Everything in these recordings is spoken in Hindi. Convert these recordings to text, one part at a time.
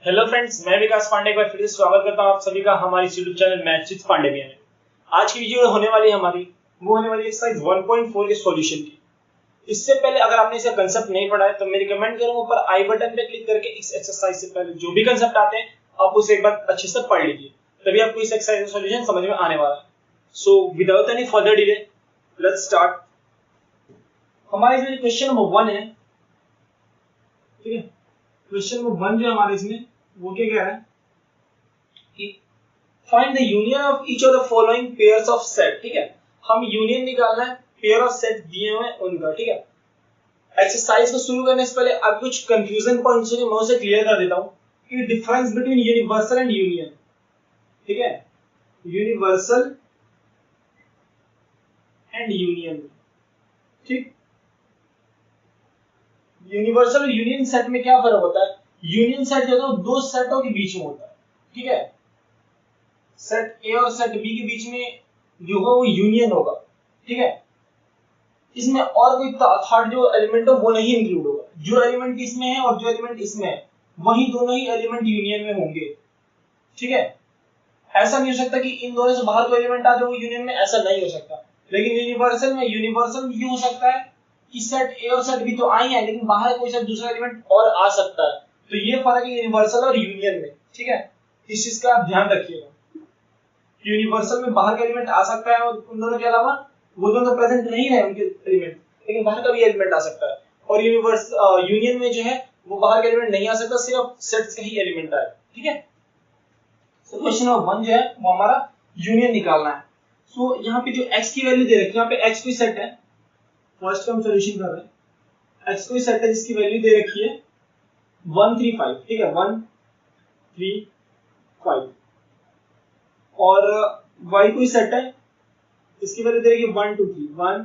हेलो फ्रेंड्स, मैं विकास पांडे एक बार फिर से स्वागत करता हूं आप सभी का हमारे यूट्यूब चैनल मैथ्स विद पांडेविया में। आज की वीडियो होने वाली है एक्सरसाइज 1.4 के सॉल्यूशन की। इससे पहले अगर आपने इसका कांसेप्ट नहीं पढ़ा है तो मैं रिकमेंड करूंगा ऊपर आई बटन पे क्लिक करके इस एक्सरसाइज से पहले जो भी कांसेप्ट आते हैं आप उसे एक बार अच्छे से पढ़ लीजिए, तभी आपको इस एक्सरसाइज का सॉल्यूशन समझ में आने वाला है। So without any further delay let's start. हमारे इसमें क्वेश्चन नंबर 1 है, ठीक है। क्वेश्चन नंबर 1 जो हमारे इसमें वो क्या कह रहा है कि find the union of each of the following pairs of set, ठीक है। हम यूनियन निकालना है पेयर ऑफ सेट दिए हुए हैं उनका, ठीक है। एक्सरसाइज को शुरू करने से पहले अब कुछ कंफ्यूजन पॉइंट्स हैं मैं उसे क्लियर कर देता हूं कि difference between universal and union, ठीक है। यूनिवर्सल एंड यूनियन, ठीक। यूनिवर्सल और यूनियन सेट में क्या फर्क होता है? यूनियन सेट जो है दो सेटों के बीच में होता है, ठीक है। सेट ए और सेट बी के बीच में जो होगा वो यूनियन होगा, ठीक है। इसमें और कोई थर्ड जो एलिमेंट हो वो नहीं इंक्लूड होगा। जो एलिमेंट इसमें है और जो एलिमेंट इसमें है वही दोनों ही एलिमेंट यूनियन में होंगे, ठीक है। ऐसा नहीं हो सकता कि इन दोनों से बाहर कोई एलिमेंट आ जाए वो यूनियन में, ऐसा नहीं हो सकता। लेकिन यूनिवर्सल ये हो सकता है कि सेट ए और सेट बी तो आई है लेकिन बाहर कोई सा दूसरा एलिमेंट और आ सकता है। तो ये फर्क है यूनिवर्सल और यूनियन में, ठीक है। इस चीज का आप ध्यान रखिएगा। यूनिवर्सल में बाहर का एलिमेंट आ सकता है और उन दोनों के अलावा वो दोनों प्रेजेंट नहीं रहे उनके एलिमेंट, लेकिन बाहर का भी एलिमेंट आ सकता है। और यूनियन में जो है वो बाहर का एलिमेंट नहीं आ सकता, सिर्फ सेट्स का ही एलिमेंट आए, ठीक है। सो क्वेश्चन नंबर 1 जो है वो हमारा यूनियन निकालना है। सो यहाँ पे जो x की वैल्यू दे रखी है, यहाँ पे x कोई सेट है, फर्स्ट हम सॉल्यूशन कर रहे हैं। x कोई सेट है जिसकी वैल्यू दे रखी है 1 3 5, ठीक है। 1 3 5 और y कोई सेट है इसकी वैल्यू दे रखी है 1 2 3, 1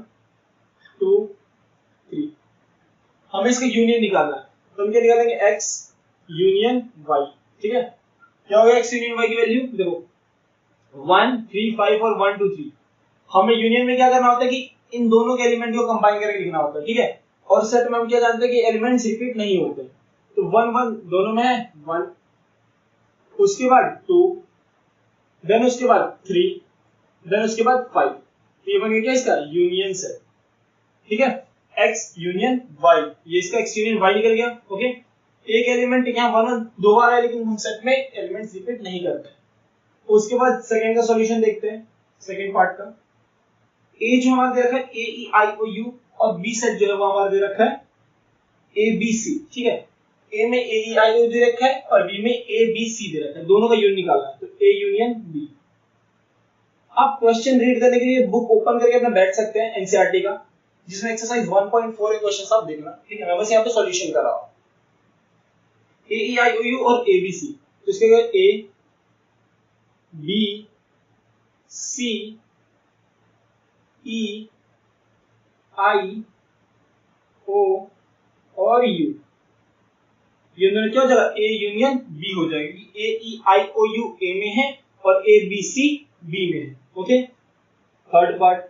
2 3। हमें इसका यूनियन निकालना है तो हम क्या निकालेंगे? x यूनियन y, ठीक है। क्या होगा x यूनियन y की वैल्यू? देखो 1 3 5 और 1 2 3। हमें यूनियन में क्या करना होता है कि इन दोनों के एलिमेंट को कंबाइन करके लिखना होता है, ठीक है। और सेट में हम क्या जानते हैं कि एलिमेंट्स रिपीट नहीं होते। तो 1 1 दोनों में है 1, उसके बाद 2, देन उसके बाद 3, देन उसके बाद 5। तो ये बन गया क्या इसका यूनियन सेट, ठीक है। x यूनियन y, ये इसका x यूनियन y निकल गया, ओके। एक एलिमेंट यहाँ 1 दो बार है लेकिन हम सेट में एलिमेंट्स रिपीट नहीं करते। उसके बाद सेकंड का सॉल्यूशन देखते हैं, सेकंड पार्ट का। a जो हमारा दे रखा है a e i o u और b सेट जो है वो हमारा दे रखा है a b c, ठीक है। a में a e i o u दे रखा है और b में a b c दे रखा है, दोनों का यूनियन निकालना है। तो a यूनियन b। आप क्वेश्चन रीड करने के लिए बुक ओपन करके अपना बैठ सकते हैं एनसीईआरटी का, जिसमें एक्सरसाइज 1.4 के क्वेश्चन आप देखना, ठीक है। मैं बस यहाँ पे सॉल्यूशन कर रहा हूँ a e i o u और a b c। तो इसके लिए a b c e i o और u, ये दोनों क्या हो जाएगा? a यूनियन b हो जाएगी। a e i o u a में है और a b c b में है, ओके। थर्ड पार्ट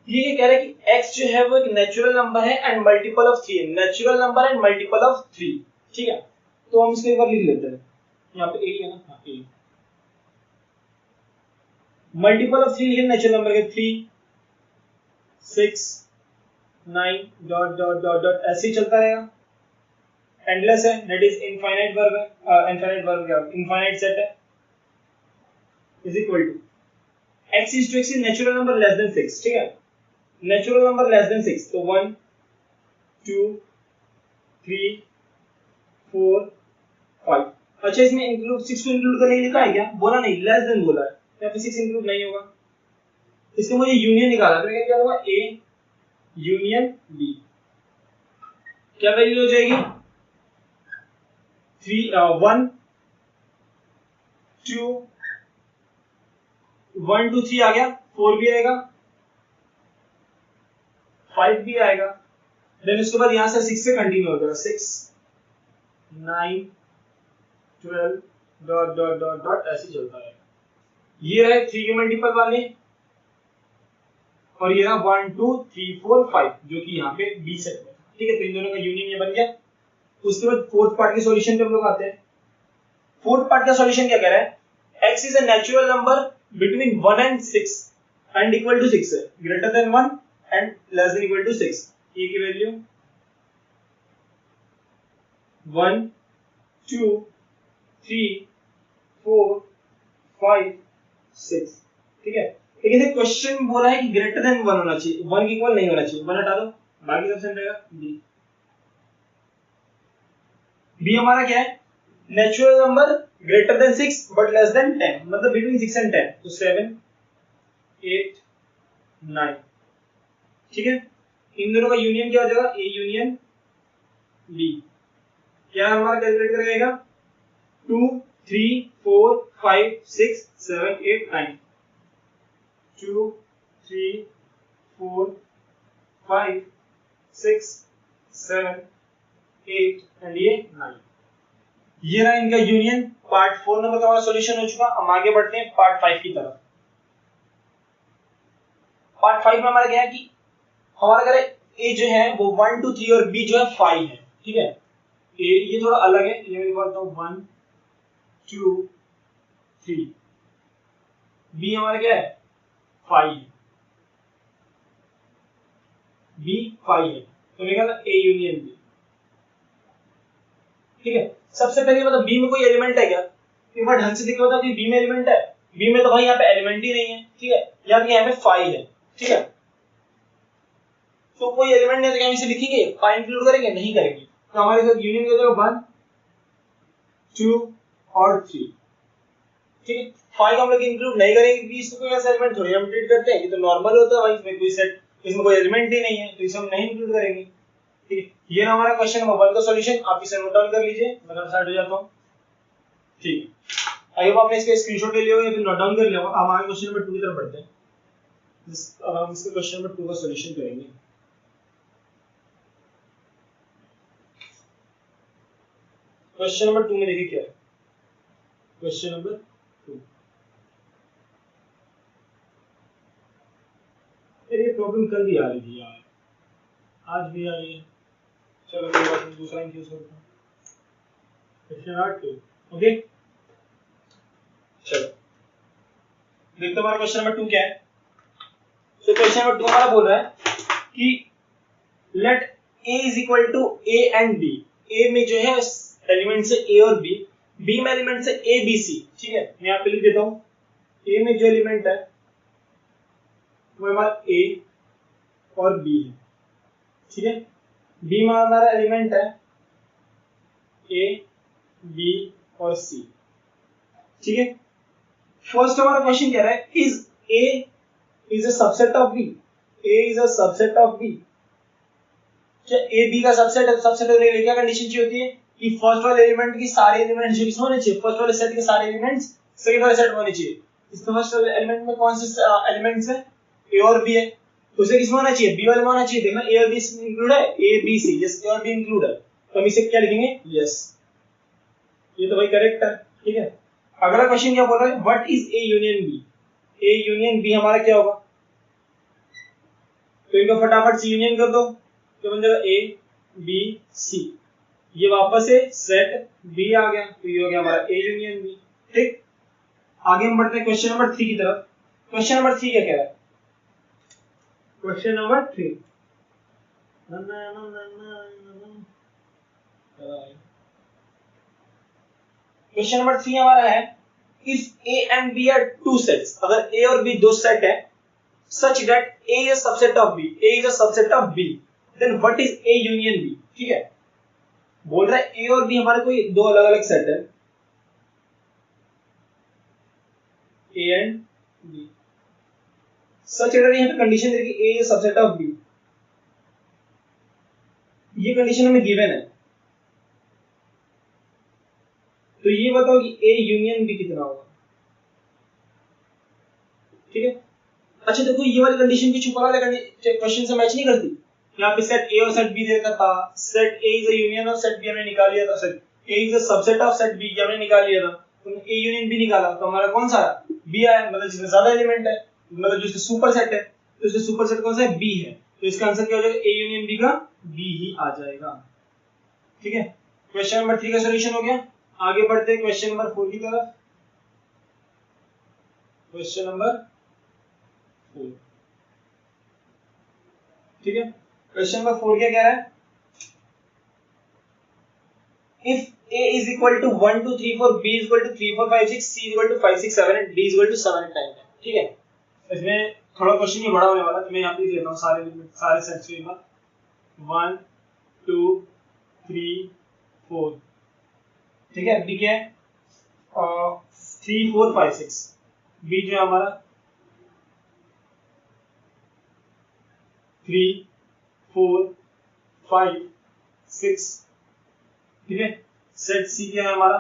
ये कह रहा है कि x जो है वो एक नेचुरल नंबर है एंड मल्टीपल ऑफ 3 है। Natural number and multiple of 3, ठीक है। तो हम इसको एक बार लिख लेते हैं, यहाँ पे a है ना, हाँ a। मल्टीपल ऑफ 3 लिखे नेचुरल नंबर के 3 6 9 डॉट डॉट डॉट डॉट ऐसे ही चलता रहेगा। एंडलेस है, दैट इज इनफाइनाइट वर्ग है, इनफाइनाइट वर्ग क्या, इनफाइनाइट सेट है। Is equal to x is to x natural number less than 6, ठीक है। नेचुरल नंबर लेस देन 6 तो 1 2 3 4 5। अच्छा, इसमें इंक्लूड 6 को इंक्लूड करने लिखा है क्या? बोला नहीं, लेस देन बोला है, यहाँ पे 6 इंक्लूड नहीं होगा। इसके मुझे यूनियन निकालना है, तो क्या होगा? a union b। क्या वैल्यू हो जाएगी? 1 2 1 2 3 आ गया, 4 भी आएगा, 5 भी आएगा। देन उसके बाद यहां से 6 से कंटिन्यू हो जाएगा, 6 9 12 डॉट डॉट डॉट डॉट ऐसे चलता रहेगा। ये रहे 3 के मल्टीपल वाले और ये रहा 1 2 3 4 5 जो कि यहाँ पे b सेट में, ठीक है। तो इन दोनों का यूनियन ये बन गया। उसके बाद फोर्थ पार्ट के सॉल्यूशन पे हम लोग आते हैं। फोर्थ पार्ट का सॉल्यूशन क्या कह रहा है, x is a natural number between 1 and 6 and equal to 6 है, greater than 1 and less than equal to 6। a की वैल्यू 1 2 3 4 5 6, ठीक है। लेकिन ये क्वेश्चन बोला है कि ग्रेटर देन 1 होना चाहिए, 1 के इक्वल नहीं होना चाहिए, 1 हटा दो, बाकी सब सेम रहेगा। बी हमारा क्या है, natural number greater than 6 but less than 10, मतलब बिटवीन 6 एंड 10, तो 7 8 9, ठीक है। इन दोनों का यूनियन क्या हो जाएगा, ए यूनियन बी। क्या हमारा कैलकुलेट करेगा, 2 3 4 5 6 7 8 9, 2 3 4 5 6 7 8 एंड ये 9। ये रहा इनका यूनियन। पार्ट 4 नंबर का हमारा सॉल्यूशन हो चुका। हम आगे बढ़ते हैं पार्ट 5 की तरफ। पार्ट 5 में हमारा क्या है कि हमारा अगर ए जो है वो 1 2 3 और बी जो है 5 है, ठीक है। ए ये थोड़ा अलग है, ये मैं बोलता हूं 1 2 3, बी हमारा क्या है 5 है, बी 5 है, तो निकला ए यूनियन बी, ठीक है। सबसे पहले मतलब बी में कोई एलिमेंट है क्या, एक बार ढंग से देखो तो बी में एलिमेंट है, बी में तो भाई यहाँ पे एलिमेंट ही नहीं है, ठीक है। यहाँ पे 5 है, ठीक है, तो कोई एलिमेंट नहीं है तो क्या हम इसे लिखेंगे, 5 इंक्लूड करेंगे, नहीं करेंगे। तो हमारे साथ यूनियन हो जाएगा 1 2 और 3, ठीक है। 5 हम लोग इंक्लूड नहीं करेंगे क्योंकि इसको कोई ऐसा एलिमेंट थोड़ी हम ट्रीट करते हैं, ये तो नॉर्मल होता है भाई, इसमें कोई सेट, इसमें कोई एलिमेंट ही नहीं है, तो इसे हम नहीं इंक्लूड करेंगे, ठीक है। ये ना हमारा क्वेश्चन नंबर 1 का सॉल्यूशन, आप इसे नोट डाउन कर लीजिए, मैं थोड़ा साइड हो जाता हूं, ठीक है। आई होप आपने इसके स्क्रीनशॉट ले लिया हो या फिर नोट डाउन कर लिया हो। अब आगे क्वेश्चन नंबर 2 की तरफ बढ़ते हैं। अब हम इसके क्वेश्चन नंबर 2 का सॉल्यूशन करेंगे। क्वेश्चन नंबर 2 में देखिए क्या है, क्वेश्चन नंबर 2। ये प्रॉब्लम कल भी आ रही थी यार, आज भी आ रही है, चलो कोई बात नहीं, दूसरा यूज करते हैं। क्वेश्चन 8 ओके, चलो देखते हमारा क्वेश्चन नंबर 2 क्या है। तो क्वेश्चन नंबर 2 हमारा बोल रहा है कि let a is equal to a and b। a में जो है एलिमेंट से a और b, b में एलिमेंट से a b c, ठीक है। मैं यहाँ पे लिख देता हूँ, a में जो एलिमेंट है वो हमारा a और b है, ठीक है। b में हमारा एलिमेंट है a b और c, ठीक है। फर्स्ट हमारा क्वेश्चन कह रहा है is a is a subset of b, a is a subset of b। क्या a b का सबसेट है? सबसेट होने के लिए क्या कंडीशन चाहिए होती है कि फर्स्ट वाले एलिमेंट की सारे एलिमेंट्स जो होने चाहिए, फर्स्ट वाले सेट के सारे एलिमेंट्स सेकंड वाले सेट में होने चाहिए। इस फर्स्ट वाले एलिमेंट में कौन से एलिमेंट्स है, a और b है, तो उसे किसमें होना चाहिए, b वाले में होना चाहिए। देखना a और b इंक्लूड है, a b c, yes a और b इंक्लूड है, तो हम इसे क्या लिखेंगे, यस, ये तो भाई करेक्ट है, ठीक है। अगला क्वेश्चन क्या बोल रहा है, what is a union b। a union b हमारा क्या होगा, तो इनका फटाफट से यूनियन कर दो, तो बन जाएगा a b c, ये वापस से सेट b आ गया, तो ये हो गया हमारा a यूनियन b, ठीक। आगे हम बढ़ते हैं क्वेश्चन नंबर 3 की तरफ। क्वेश्चन नंबर 3 क्या कह रहा है, क्वेश्चन नंबर 3, क्वेश्चन नंबर 3 हमारा है if a and b are two sets, अगर a और b दो सेट है, such that a is a subset of b, a is a subset of b, then what is a union b, ठीक है। बोल रहा है a और b हमारे कोई दो अलग अलग सेट है, a and b, सच अगर यहाँ पे कंडीशन दे कि a is a subset of b, ये कंडीशन हमें गिवन है, तो ये बताओ कि a यूनियन b कितना होगा, ठीक है। अच्छा देखो ये वाली कंडीशन की छुपा वाले क्वेश्चन से मैच नहीं करती। यहाँ पे सेट a और सेट b देखा था, set a is a union of set b हमने निकाल लिया था, set a is a subset of set b हमने निकाल लिया था, तो a यूनियन b निकाला, तो हमारा कौन सा है, b आया, मतलब जिसमें ज्यादा एलिमेंट है, मतलब जिसमें सुपर सेट है, तो इसमें सुपर सेट कौन सा है, b है, तो इसका आंसर क्या हो जाएगा, a यूनियन b का b ही आ जाएगा, ठीक है। क्वेश्चन नंबर 3 का सॉल्यूशन हो गया। आगे बढ़ते हैं क्वेश्चन नंबर 4 की तरफ। क्वेश्चन नंबर 4, ठीक है। क्वेश्चन नंबर 4 क्या कह रहा है? If A is equal to 1 2 3 4, B is equal to 3 4 5 6, C is equal to 5 6 7 8, D is equal to 7 8 9 10, ठीक है। इसमें थोड़ा क्वेश्चन ये बड़ा होने वाला है, तो मैं यहाँ पे लिख लेता हूँ सारे सेट्स के बाद 1 2 3 4, ठीक है। बी क्या है? 3 4 5 6, बी जो है हमारा 3 4 5 6, ठीक है। सेट सी क्या है हमारा?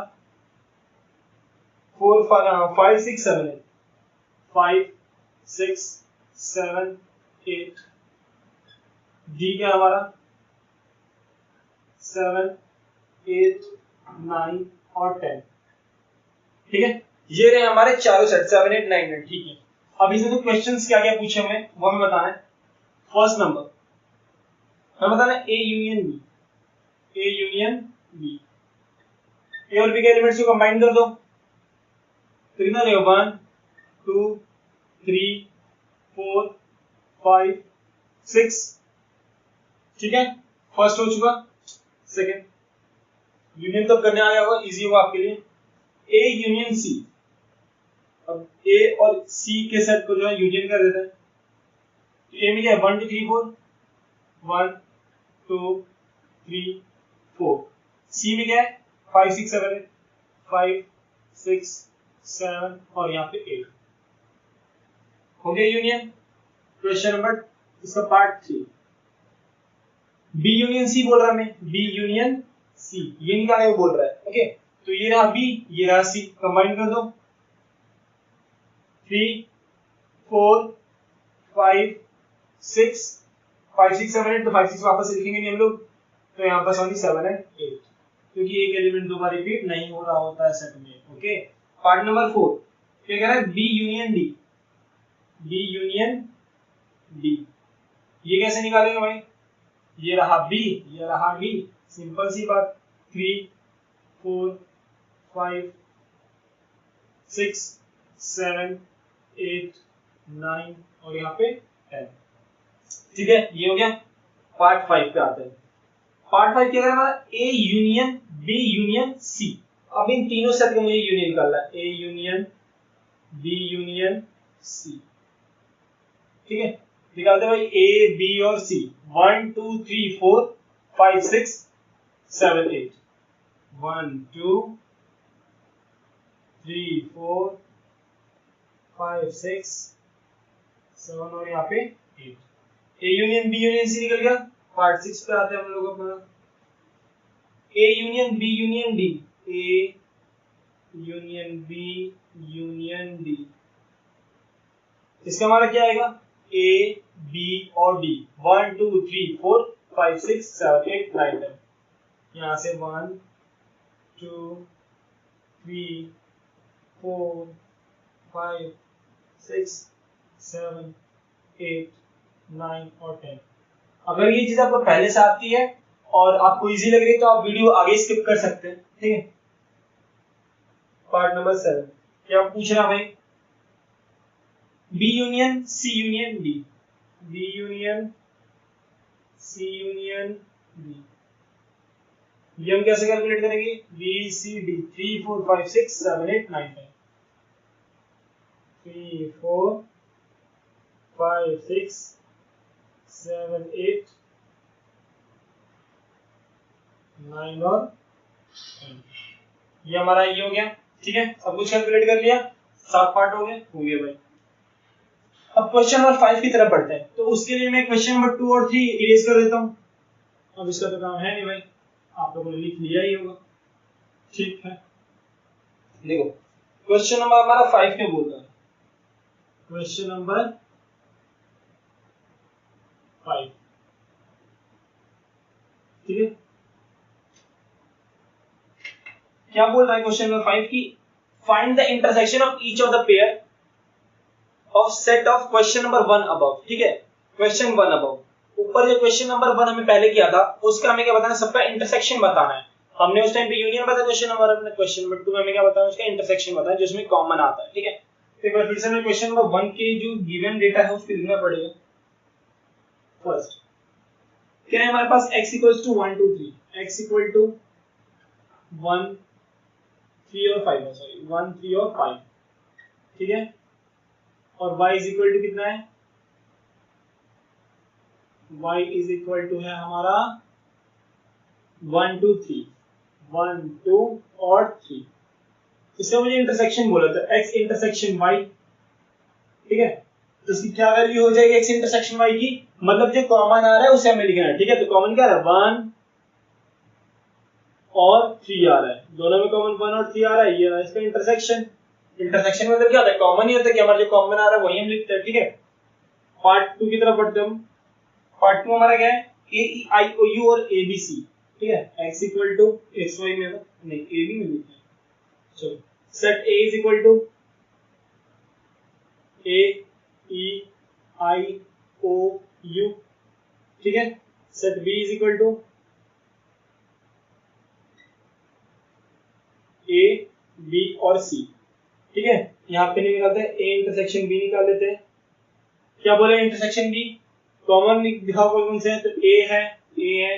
4 5 6 7 8, 5 6 7 8। डी क्या है हमारा? 7 8 9 और 10, ठीक है। ये रहे हमारे चारों सेट 7 8 9 10, ठीक है। अब इसमें तो क्वेश्चंस क्या क्या पूछे हुए वो हमें बताना है। फर्स्ट नंबर हमें बताना है A union B, A union B. A और बी के एलिमेंट्स को कंबाइन कर दो तो कितना रहेगा? 1 2 3 4 5 6, ठीक है। फर्स्ट हो चुका। सेकंड यूनियन तो करने आ गया होगा, इजी होगा आपके लिए। ए यूनियन सी, अब ए और सी के सेट को जो है यूनियन कर देते हैं। ए में क्या है? 1 2 3 4, 1 2 3 4। सी में क्या है? 5 6 7 8, 5 6 7 और यहाँ पे 8, हो गया यूनियन। क्वेश्चन नंबर इसका पार्ट 3, बी यूनियन सी बोल रहा है, मैं बी यूनियन सी ये निकालने को बोल रहा है, ओके। तो ये रहा बी, ये रहा सी, कंबाइन कर दो। 3 4 5 6, 5 6 7 8, तो 5 6 वापस लिखेंगे नहीं हम लोग, तो यहाँ पर ओनली 7 एंड 8, क्योंकि एक एलिमेंट दो बार रिपीट नहीं हो रहा होता है सेट में, ओके। पार्ट नंबर 4 क्या कह रहा है? B union D, B union D. ये कैसे निकालेंगे भाई? ये रहा बी, ये रहा डी, सिंपल सी बात। 3 4 5 6 7 8 9 और यहाँ पे 10, ठीक है। ये हो गया। पार्ट 5 पे आते हैं। पार्ट 5 क्या करें हमारा? A union B union C. अब इन तीनों सेट का मुझे यूनियन निकालना है, A union B union C, ठीक है। निकालते भाई ए बी और सी। 1 2 3 4 5 6 7 8, 1 2 3 4 5 6 7 और यहाँ पे 8। A union B union C निकल गया। पार्ट 6 पे आते हैं हम लोग अपना। A union B union D, A union B union D, इसका हमारा क्या आएगा? ए बी और डी। 1 2 3 4 5 6 7 8 9 10, यहाँ से 1 2 3 4 5 6 7 8 9 और 10। अगर ये चीज आपको पहले से आती है और आपको इजी लग रही है तो आप वीडियो आगे स्किप कर सकते हैं, ठीक है। पार्ट नंबर 7 क्या पूछ रहा भाई? B union C union D, B union C union D. ये हम कैसे कैलकुलेट करेंगे? बी सी डी 3 4 5 6 7 8 9 10, 3 4 5 6 7 8 9 और 10। ये हमारा ये हो गया, ठीक है। सब कुछ कैलकुलेट कर लिया, 7 पार्ट हो गए भाई। अब क्वेश्चन नंबर 5 की तरफ बढ़ते हैं। तो उसके लिए मैं क्वेश्चन नंबर 2 और 3 इरेज कर देता हूँ। अब इसका तो काम है नहीं भाई, आप लोगों ने लिख लिया ही होगा, ठीक है। देखो क्वेश्चन नंबर हमारा 5 क्या बोलता है? क्वेश्चन नंबर 5, ठीक है। क्या बोल रहा है क्वेश्चन नंबर 5 की? Find the intersection of each of the pair of set of question number 1 above, ठीक है। क्वेश्चन 1 अबव, ऊपर जो क्वेश्चन नंबर 1 हमें पहले किया था उसका हमें क्या बताना है? सबका इंटरसेक्शन बताना है। हमने उस टाइम पे यूनियन बताया क्वेश्चन नंबर, अपने क्वेश्चन नंबर 2 में हमें क्या बताया, उसका इंटरसेक्शन बताया जिसमें कॉमन आता है। ठीक है, तो एक बार फिर से हमें क्वेश्चन नंबर 1 के जो गिवन डेटा है उसको लिखना पड़ेगा। फर्स्ट क्या है हमारे पास, x equals to 1 2 3, x equal to 1 3 और 5 सॉरी 1 3 और 5। ठीक है, और y इज इक्वल टू कितना है, y इज इक्वल टू है हमारा 1 2 3, 1 2 और 3। इससे मुझे इंटरसेक्शन बोला था, x इंटरसेक्शन y। ठीक है, तो इसकी क्या वैल्यू हो जाएगी x इंटरसेक्शन y की, मतलब जो कॉमन आ रहा है उसे हमें लिखना है। ठीक है, तो कॉमन क्या आ रहा है, 1 और 3 आ रहा है, दोनों में कॉमन 1 और 3 आ रहा है, ये रहा इसका इंटरसेक्शन। इंटरसेक्शन मतलब क्या होता है, कॉमन ही होता है कि हमारा जो कॉमन आ रहा है वही हम लिखते हैं। ठीक है, पार्ट 2 की तरफ बढ़ते हम। पार्ट 2 हमारा क्या है, a e i o u और a b c। ठीक है, x equal to x y में नहीं a b में लिखना है। चलो, set a is equal to a e i o u। ठीक है, set b is equal to a b और c। ठीक है, यहाँ पे नहीं निकालते, a इंटरसेक्शन b निकाल लेते हैं। क्या बोले, इंटरसेक्शन b कॉमन दिखाओ कौन से हैं, तो a है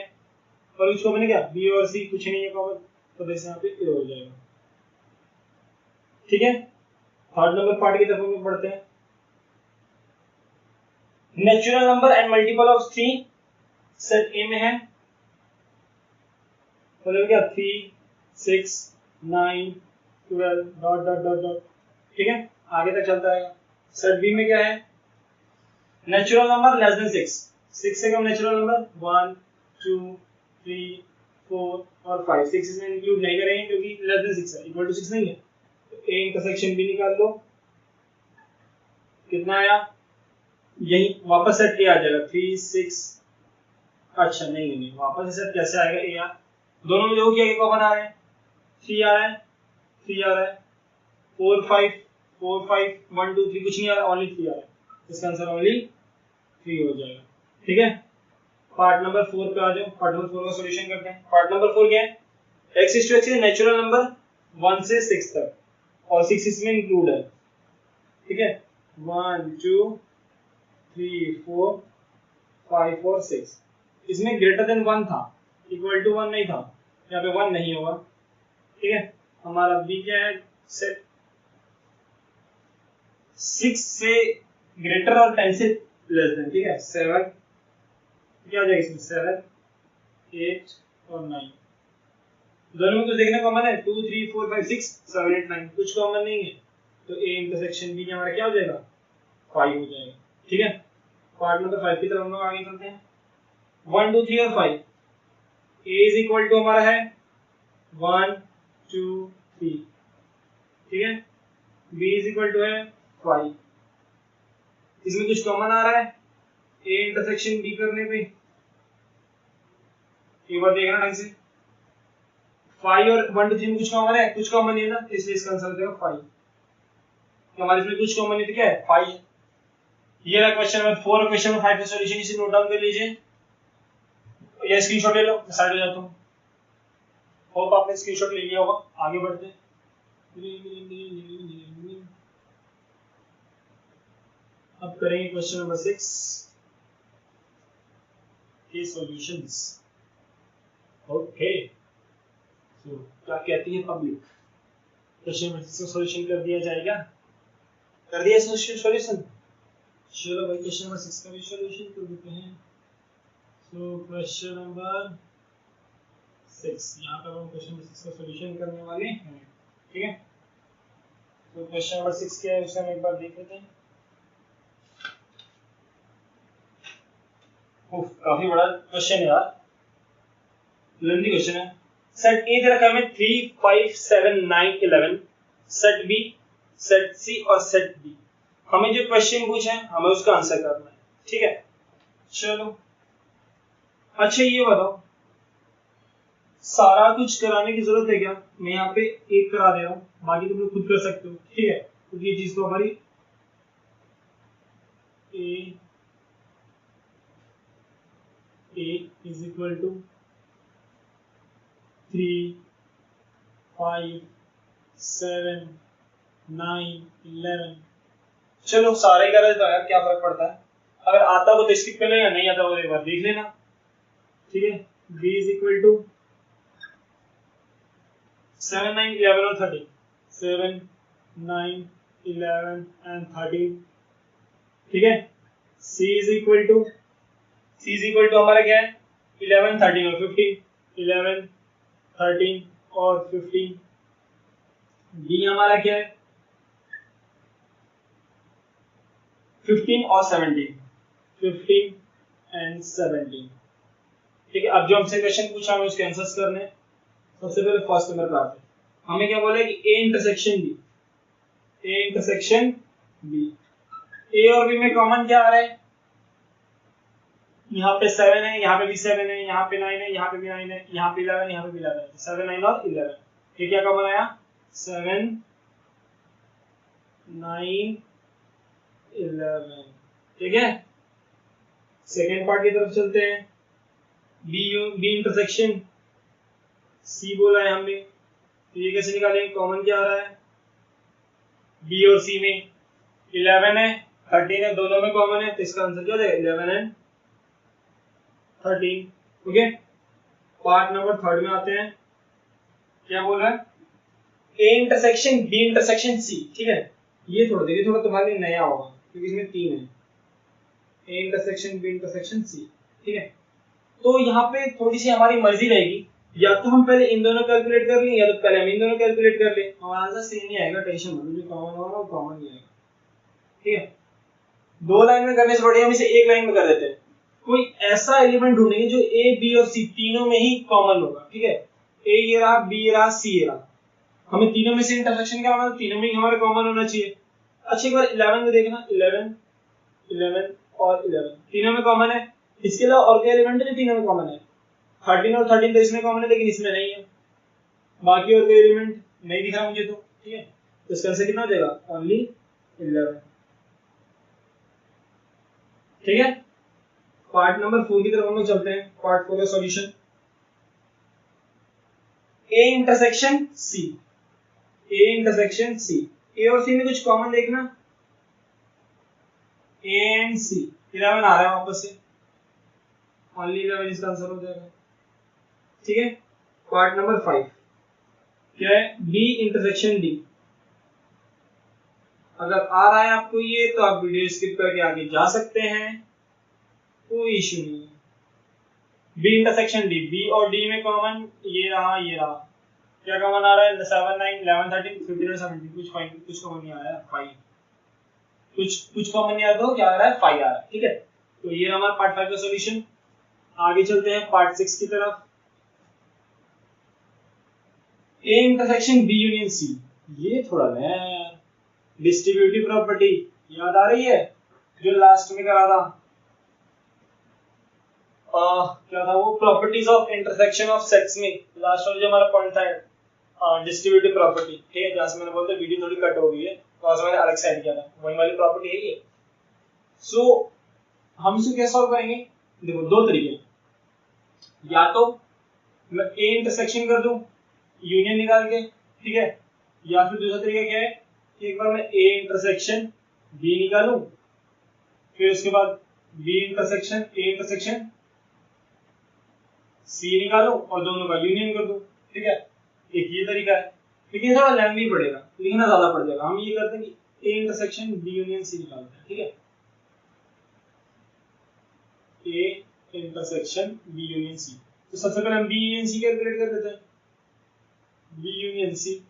और उसको मैंने क्या b और c कुछ नहीं है कॉमन, तो वैसे यहाँ पे a हो जाएगा। ठीक है, थर्ड नंबर पार्ट की तरफ हम पढ़ते हैं। Natural number and multiple of 3 set ए में है, मतलब क्या 3 6 9 12 डॉट डॉट डॉट डॉट। ठीक है, आगे तक चलता रहेगा। सेट बी में क्या है, नेचुरल नंबर लेस देन 6, 6 से कम नेचुरल नंबर 1 2 3 4 और 5, 6 इसमें इंक्लूड नहीं करेंगे क्योंकि लेस देन 6 है, इक्वल टू 6 नहीं है, तो ए इंटरसेक्शन बी निकाल लो। कितना आया, यही वापस सेट ए आ जाएगा 3 6। अच्छा नहीं वापस सेट कैसे आएगा ए यार, दोनों में देखो क्या कॉमन आ रहा है, 3 आ रहा है 3 आ रहा है, 4 5 4 5 1 2 3 कुछ नहीं आ रहा, ओनली 3 आ रहा है, इसका आंसर ओनली 3 हो जाएगा। ठीक है, पार्ट नंबर 4 पे आ जाओ, पार्ट नंबर 4 का सॉल्यूशन करते हैं। पार्ट नंबर 4 क्या है, x is to x is natural number 1 से 6 तक और 6 इसमें इंक्लूड है। ठीक है, 1 2 3 4 5 और 6, इसमें ग्रेटर देन 1 था, इक्वल टू 1 नहीं था, यहाँ पे 1 नहीं होगा। ठीक है, हमारा b क्या है, सेट 6 से ग्रेटर और 10 से लेस देन। ठीक है, 7 क्या हो जाएगा इसमें, 7 8 और 9, दोनों में कुछ देखने को कॉमन है, 2 3 4 5 6 7 8 9 कुछ कॉमन नहीं है, तो ए इंटरसेक्शन बी हमारा क्या हो जाएगा, 5 हो जाएगा। ठीक है, पार्ट नंबर 5 की तरफ हम लोग आगे चलते हैं। 1 2 3 और 5, ए इज इक्वल टू हमारा है 1 2 3। ठीक है, बी इज इक्वल टू है 5, इसमें कुछ कॉमन आ रहा है ए इंटरसेक्शन बी करने पे, एक बार देखना ढंग से, 5 और 1 2 3 में कुछ कॉमन है, कुछ कॉमन नहीं है ना, इसलिए इसका आंसर हो जाएगा 5। तो हमारे इसमें कुछ कॉमन नहीं तो क्या है, 5 है। ये रहा क्वेश्चन नंबर 4 और क्वेश्चन नंबर 5 का सॉल्यूशन, इसे नोट डाउन कर लीजिए या स्क्रीनशॉट ले लो, मैं साइड हो जाता हूं। होप आपने स्क्रीनशॉट ले लिया होगा, आगे बढ़ते हैं। अब करेंगे क्वेश्चन नंबर 6 के सॉल्यूशंस। ओके, तो क्या कहती है पब्लिक, क्वेश्चन नंबर 6 का सॉल्यूशन कर दिया जाएगा, कर दिया सॉल्यूशन। चलो भाई क्वेश्चन नंबर 6 का भी सॉल्यूशन कर देते हैं। सो क्वेश्चन नंबर 6, यहाँ पर हम क्वेश्चन नंबर 6 का सॉल्यूशन करने वाले हैं। ठीक है, तो क्वेश्चन नंबर 6 क्या है उसे हम एक बार देख लेते हैं। काफी बड़ा क्वेश्चन है यार, लेंथी क्वेश्चन है। सेट ए दे रखा है हमें 3 5 7 9 11, सेट बी सेट सी और सेट डी। हमें जो क्वेश्चन पूछा है हमें उसका आंसर करना है। ठीक है, चलो अच्छा ये बताओ, सारा कुछ कराने की जरूरत है क्या, मैं यहाँ पे एक करा दे रहा हूँ, बाकी तुम लोग खुद कर सकते हो। ठीक है, तो ये चीज तो हमारी a इज इक्वल टू 3 5 7 9 11। चलो सारे कर देता है, क्या फर्क पड़ता है, अगर आता हो तो स्किप कर लेना, या नहीं आता हो तो एक बार देख लेना, ठीक है। b इज इक्वल टू 7 9 11 और 13, 7 9 11 एंड 13, ठीक है। c इज इक्वल टू हमारा क्या है, 11 13 और 15, 11 13 और 15। d हमारा क्या है, 15 और 17, 15 एंड 17, ठीक है। अब जो हमसे क्वेश्चन पूछा हमें उसके आंसर्स करने हैं। सबसे पहले फर्स्ट नंबर पे आते हैं, हमें क्या बोला है कि a इंटरसेक्शन b, a और b में कॉमन क्या आ रहा है, यहाँ पे 7 है, यहाँ पे भी 7 है, यहाँ पे 9 है, यहाँ पे भी 9 है, यहाँ पे 11, यहाँ पे भी 11 है, 7 9 और 11, ये क्या कॉमन आया, 7 9 11, ठीक है। सेकेंड पार्ट की तरफ चलते हैं, बी इंटरसेक्शन सी बोला है हमने, तो ये कैसे निकालेंगे, कॉमन क्या आ रहा है, बी और सी में 11 है 13 है, दोनों में कॉमन है, तो इसका आंसर क्या हो जाएगा 11 and 13, okay. Part number third में आते हैं, क्या बोल रहा है, A intersection B intersection C, ठीक है। ये थोड़ा देखिए, थोड़ा तुम्हारे लिए नया होगा क्योंकि इसमें 3 है, A intersection B intersection C, ठीक है। तो यहाँ पे थोड़ी सी हमारी मर्जी रहेगी, या तो हम पहले इन दोनों कैलकुलेट कर लें, या तो पहले हम इन दोनों कैलकुलेट कर लें, हमारा आंसर सेम ही आएगा, टेंशन मत लो, जो कॉमन होगा वो कॉमन ही आएगा, ठीक है। दो लाइन में करने से बढ़िया हम इसे एक लाइन में कर देते हैं। कोई ऐसा एलिमेंट ढूंढेंगे जो ए बी और सी तीनों में ही कॉमन होगा, ठीक है। ए ये रहा, बी ये रहा, सी ये रहा, हमें तीनों में से इंटरसेक्शन क्या होना, तीनों में ही हमारा कॉमन होना चाहिए। अच्छा एक बार 11 में देखना, 11 11 और 11 तीनों में कॉमन है, इसके अलावा और क्या एलिमेंट है जो तीनों में कॉमन है, 13 और 13 तो इसमें कॉमन है लेकिन इसमें नहीं है, बाकी और कोई एलिमेंट नहीं दिख रहा मुझे तो, ठीक है। तो इसका आंसर कितना हो जाएगा, ओनली 11, ठीक है। पार्ट नंबर 4 की तरफ हम लोग चलते हैं, पार्ट 4 का solution, A intersection C, A intersection C, A और सी में कुछ कॉमन देखना, ए एंड सी, 11 आ रहा है वापस से, ओनली 11 इसका आंसर हो जाएगा, ठीक है। पार्ट नंबर 5 क्या है, बी इंटरसेक्शन डी, अगर आ रहा है आपको ये तो आप वीडियो स्किप करके आगे जा सकते हैं, कोई इश्यू नहीं है। बी इंटरसेक्शन डी, बी और डी में कॉमन ये रहा, क्या कॉमन आ रहा है, 7 9 11 13 15 और 17, कुछ कॉमन नहीं आ रहा है, 5, कुछ कॉमन नहीं आ रहा, तो क्या आ रहा है, 5 आ रहा है, ठीक है। तो ये हमारा पार्ट 5 का सॉल्यूशन। आगे चलते हैं पार्ट 6 की तरफ, A intersection B union C, ये थोड़ा नया है यार, डिस्ट्रीब्यूटिव प्रॉपर्टी याद आ रही है जो लास्ट में करा था, क्या था वो, properties of intersection of sets में, लास्ट वाला जो हमारा पॉइंट था डिस्ट्रीब्यूटिव प्रॉपर्टी, ठीक है। जहां से मैंने बोलता वीडियो थोड़ी कट हो गई है, तो आज मैंने अलग साइड किया था, वही वाली प्रॉपर्टी है ये। सो हम इसे कैसे सॉल्व करेंगे, देखो दो तरीके, या तो मैं ए इंटरसेक्शन कर दूं यूनियन निकाल के, ठीक है, या फिर दूसरा तरीका क्या है, एक बार मैं ए इंटरसेक्शन बी निकालूं, फिर उसके बाद B intersection A intersection C निकालूं और दोनों का यूनियन कर दूं, ठीक है। एक ये तरीका है, लेकिन थोड़ा लेंथी पड़ेगा, लिखना ज्यादा पड़ जाएगा। हम ये करते हैं कि A intersection B union C निकालते हैं, ठीक है। A intersection B union C, तो सबसे पहले हम बी यूनियन सी कैलकुलेट कर लेते हैं, बी यूनियन सी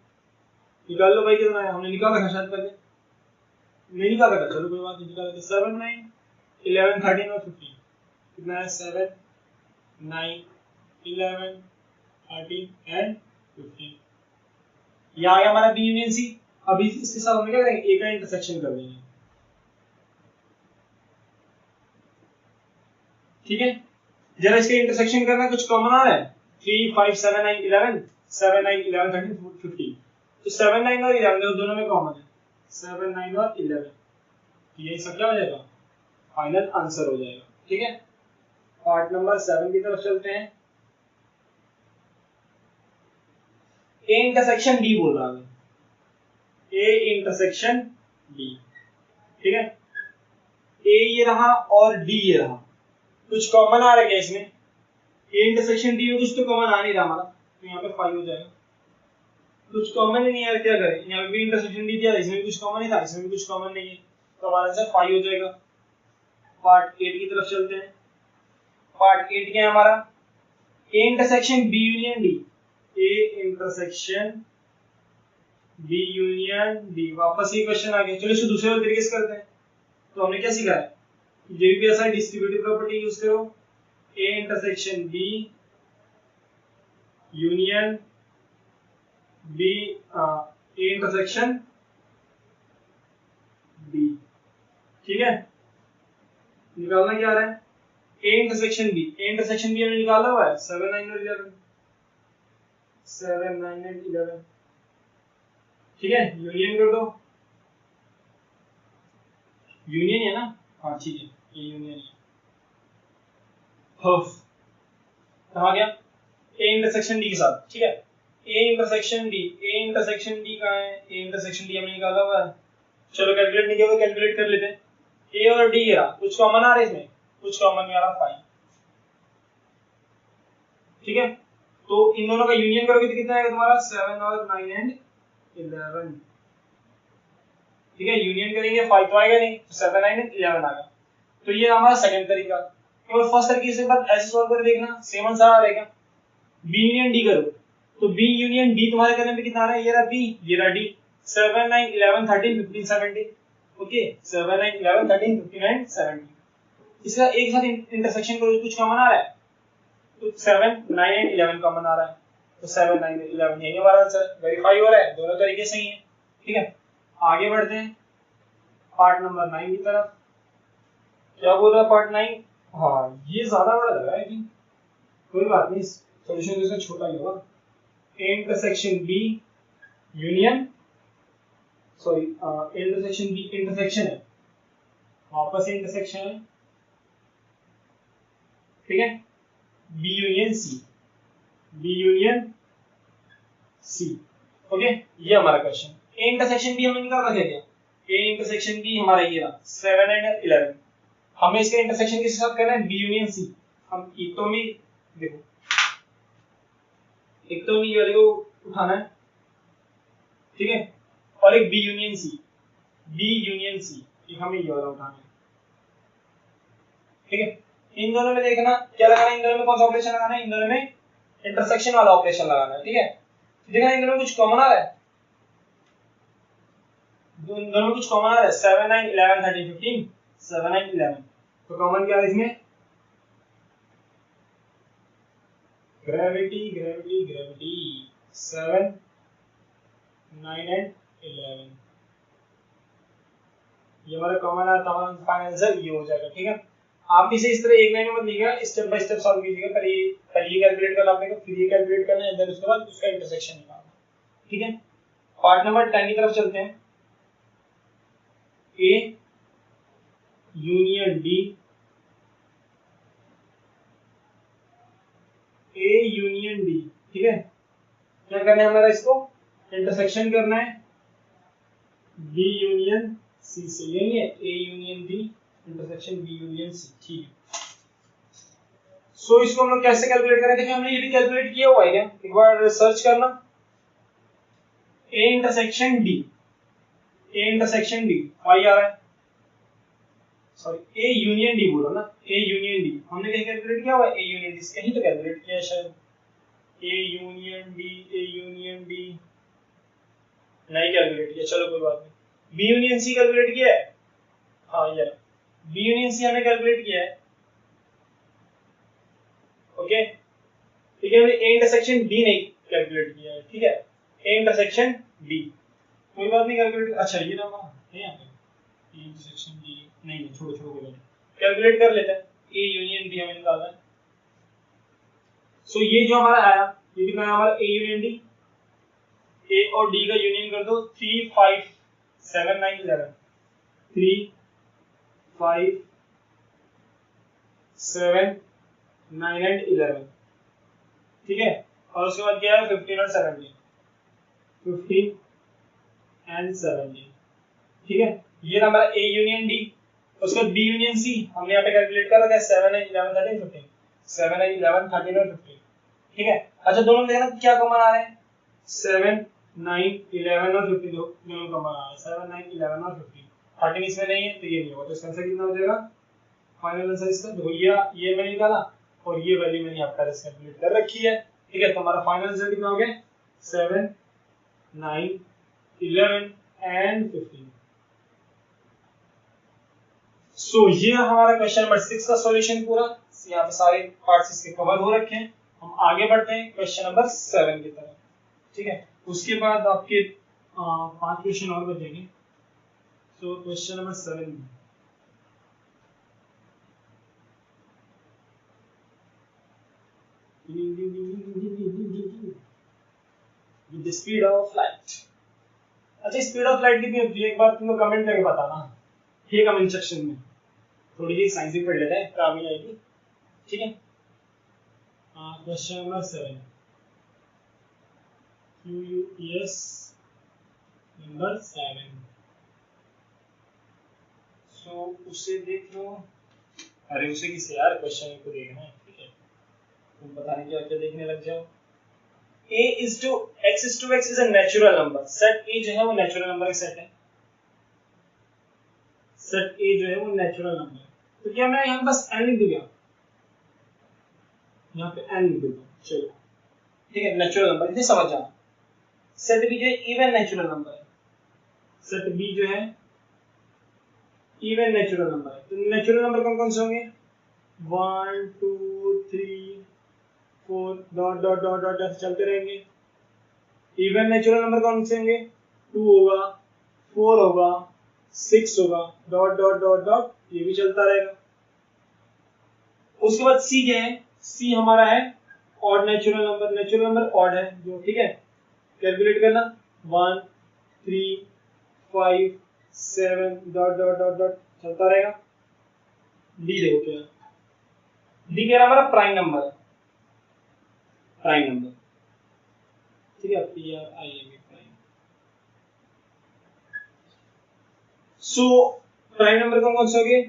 निकाल लो भाई, कितना है, हमने निकाला था शायद पहले, नहीं निकाला था, चलो कोई बात नहीं, निकाल लेते। 7 9 11 13 और 15, कितना है, 7 9 11 13 एंड 15, ये आ गया हमारा बी यूनियन सी। अभी इसके साथ हम क्या करेंगे, ए का इंटरसेक्शन कर देंगे, ठीक है। जरा इसके इंटरसेक्शन करना, कुछ कॉमन आ रहा है, 3 5 7 9 11, 7 9 11 13 15, तो 7 9 और 11 दोनों में कॉमन है, 7 9 और 11, तो ये सब क्या हो जाएगा, फाइनल आंसर हो जाएगा, ठीक है। पार्ट नंबर 7 की तरफ चलते हैं, ए इंटरसेक्शन डी बोल रहा है, ए इंटरसेक्शन डी, ठीक है। ए ये रहा और डी ये रहा, कुछ कॉमन आ रहा है क्या इसमें? ए इंटरसेक्शन डी में कुछ तो कॉमन आ नहीं रहा हमारा, तो यहाँ पे 5 हो जाएगा। कुछ कॉमन ही नहीं है, क्या करें? यहाँ पे भी इंटरसेक्शन डी दिया, इसमें भी कुछ कॉमन नहीं था, इसमें भी कुछ कॉमन नहीं है, तो हमारा आंसर 5 हो जाएगा। पार्ट 8 की तरफ चलते हैं। पार्ट 8 क्या है हमारा? A intersection B union D, A intersection B union D. वापस ये क्वेश्चन आ गया। चलो इसको दूसरे तरीके से करते हैं। तो हमने क्या सीखा है? जब भी ऐसा डिस्ट्रीब्यूटिव प्रॉपर्टी यूज करो, A intersection B union B, A intersection B, ठीक है। निकालना क्या आ रहा है? A intersection B, A intersection B हमने निकाला हुआ है 7 9 और 11, 7 9 एंड 11, ठीक है। यूनियन कर दो, यूनियन है ना? हाँ ठीक है, ये यूनियन है। कहाँ गया? ए इंटरसेक्शन डी के साथ, ठीक है। A intersection D, A intersection D कहाँ है? ए इंटरसेक्शन डी हमने निकाला हुआ है। चलो कैलकुलेट नहीं किया हुआ, कैलकुलेट कर लेते हैं। ए और डी रहा, कुछ कॉमन आ रहा है इसमें? कुछ कॉमन नहीं आ रहा, 5, ठीक है। तो इन दोनों का यूनियन करोगे तो कितना आएगा तुम्हारा? 7 और 9 एंड 11, ठीक है। यूनियन करेंगे 5 तो आएगा नहीं, तो 7 9 एंड 11 आएगा। तो ये हमारा सेकंड तरीका। और फर्स्ट तरीके से बाद ऐसे सॉल्व कर देखना, सेम आंसर आ रहेगा। बी यूनियन डी करो, तो बी यूनियन डी तुम्हारे करने में कितना आ रहा है? ये रहा बी, ये रहा डी। 7 9 11 13 15 17, ओके। 7 9 11 13 15 17, इसका एक साथ इंटरसेक्शन करो, कुछ कॉमन आ रहा है? तो 7 9 एंड 11 कॉमन आ रहा है, तो 7 9 11 यही हमारा आंसर। वेरीफाई हो रहा है, दोनों तरीके सही है, ठीक है। आगे बढ़ते हैं पार्ट नंबर 9 की तरफ। क्या बोल रहा है पार्ट 9? हाँ ये ज्यादा बड़ा लग रहा है, कि कोई बात नहीं, सॉल्यूशन तो इसका छोटा ही होगा। A intersection B union, sorry intersection B intersection है, वापस इंटरसेक्शन है, ठीक है। B union C, B union C, okay. ये हमारा क्वेश्चन। ए इंटरसेक्शन बी हमने निकाल रखा है। ए इंटरसेक्शन बी हमारा ये रहा 7 एंड 11, हमें इसका इंटरसेक्शन किसके साथ करना है? B union C. हम एक तो में देखो, एक तो में ये वाले को उठाना है, ठीक है, और एक B union C, B union C, एक हमें ये वाला उठाना है, ठीक है। इन दोनों में देखना क्या लगाना है, इन दोनों में कौन सा ऑपरेशन लगाना है? इन दोनों में इंटरसेक्शन वाला ऑपरेशन लगाना है, ठीक है। देखना इन दोनों में कुछ कॉमन आ रहा है, इन दोनों में कुछ कॉमन आ रहा है। 7 9 11 13 15, 7 9 11, तो कॉमन क्या है इसमें? Gravity, gravity, gravity. 7 9 एंड 11, ये हमारा कॉमन है, हमारा फाइनल आंसर ये हो जाएगा, ठीक है। आप इसे इस तरह एक लाइन में मत लिखिएगा, स्टेप बाय स्टेप सॉल्व कीजिएगा। पहले ये कैलकुलेट करना आपने, फिर ये कैलकुलेट करना है, देन उसके बाद उसका इंटरसेक्शन निकालना, ठीक है। पार्ट नंबर 10 की तरफ चलते हैं। ए union D, A union D, ठीक है। क्या करना है हमारा? इसको इंटरसेक्शन करना है बी यूनियन सी से, यही है A union D intersection B union C, ठीक है। सो इसको हम लोग कैसे कैलकुलेट करें? देखिए हमने ये भी कैलकुलेट किया हुआ है क्या? एक बार सर्च करना, A intersection D, A intersection D, Y आ रहा है, सॉरी ए यूनियन डी बोलो ना, ए यूनियन डी हमने कहीं कैलकुलेट किया हुआ है? ए यूनियन डी कहीं तो कैलकुलेट किया है शायद, ए union D, A union D नहीं कैलकुलेट किया, चलो कोई बात नहीं। बी यूनियन सी कैलकुलेट किया है, हाँ ये बी यूनियन सी हमने कैलकुलेट किया है, ओके, ठीक है। हमने ए इंटरसेक्शन डी नहीं कैलकुलेट किया है, ठीक है, ए इंटरसेक्शन डी कोई बात नहीं कैलकुलेट, अच्छा ये रहा है यहाँ पे ए इंटरसेक्शन डी, नहीं छोड़ो छोड़ो कोई बात नहीं, कैलकुलेट कर लेते हैं। ए यूनियन डी हमें निकालना है। सो ये जो हमारा आया, ये कितना है हमारा? ए यूनियन डी, ए और डी का यूनियन कर दो, 3 5 7 9 11, 3 5 7 9 एंड 11, ठीक है। और उसके बाद क्या है? 15 और 17, 15 एंड 17। ठीक है, ये रहा हमारा ए यूनियन डी। उसके बाद बी यूनियन सी हमने यहाँ पे कैलकुलेट कर रखा है 7 है 11 13 15, 7 है 11 13 और 15। ठीक है, अच्छा दोनों में देखना क्या कॉमन आ रहा है, 7 9 11 और 15 दोनों कॉमन आ रहा है, 7 9 11 और 15। 13 इसमें नहीं है तो ये नहीं होगा, तो इसका आंसर कितना हो जाएगा, फाइनल आंसर इसका देखो ये मैंने निकाला और ये वैल्यू मैंने यहाँ पर कैलकुलेट कर रखी है। ठीक है, तो हमारा फाइनल आंसर कितना हो गया, 7 9 11 एंड 15। सो ये हमारा क्वेश्चन नंबर 6 का सॉल्यूशन पूरा, यहाँ पे सारे पार्ट्स इसके कवर हो रखे हैं। हम आगे बढ़ते हैं क्वेश्चन नंबर 7 की तरफ। ठीक है, उसके बाद आपके 5 क्वेश्चन और बचेंगे। So question number 7 with the speed of light। अच्छा स्पीड ऑफ लाइट कितनी होती है एक बार तुम कमेंट करके बताना, ये कमेंट सेक्शन में। थोड़ी सी साइंस भी पढ़ लेते हैं, काम ही आएगी। ठीक है, क्वेश्चन नंबर 7 QUES नंबर 7। सो उसे देख लो, अरे उसे किसे यार, क्वेश्चन को देखना है। ठीक है, तुम पता नहीं क्या क्या देखने लग जाओ। A is to x is to x is a natural number। Set A जो है वो नेचुरल नंबर का सेट है, सेट A जो है वो नेचुरल नंबर है। तो क्या मैं यहाँ बस n लिख दूंगा, यहाँ पे n लिख दूंगा, चलो ठीक है, नेचुरल नंबर इसे समझ जाना। सेट B जो है इवन नेचुरल नंबर है, सेट B जो है इवन नेचुरल नंबर है। तो नेचुरल नंबर कौन कौन से होंगे, 1 2 3 4 डॉट डॉट डॉट डॉट ऐसे चलते रहेंगे। इवन नेचुरल नंबर कौन से होंगे, 2 होगा 4 होगा 6 होगा डॉट डॉट डॉट डॉट, ये भी चलता रहेगा। उसके बाद सी क्या है, सी हमारा है odd natural number, natural number odd है जो। ठीक है, कैलकुलेट करना 1 3 5 7 डॉट डॉट डॉट डॉट चलता रहेगा। डी देखो क्या, डी क्या हमारा प्राइम नंबर है, प्राइम नंबर। ठीक है, PRIME prime. So prime number कौन कौन से होंगे,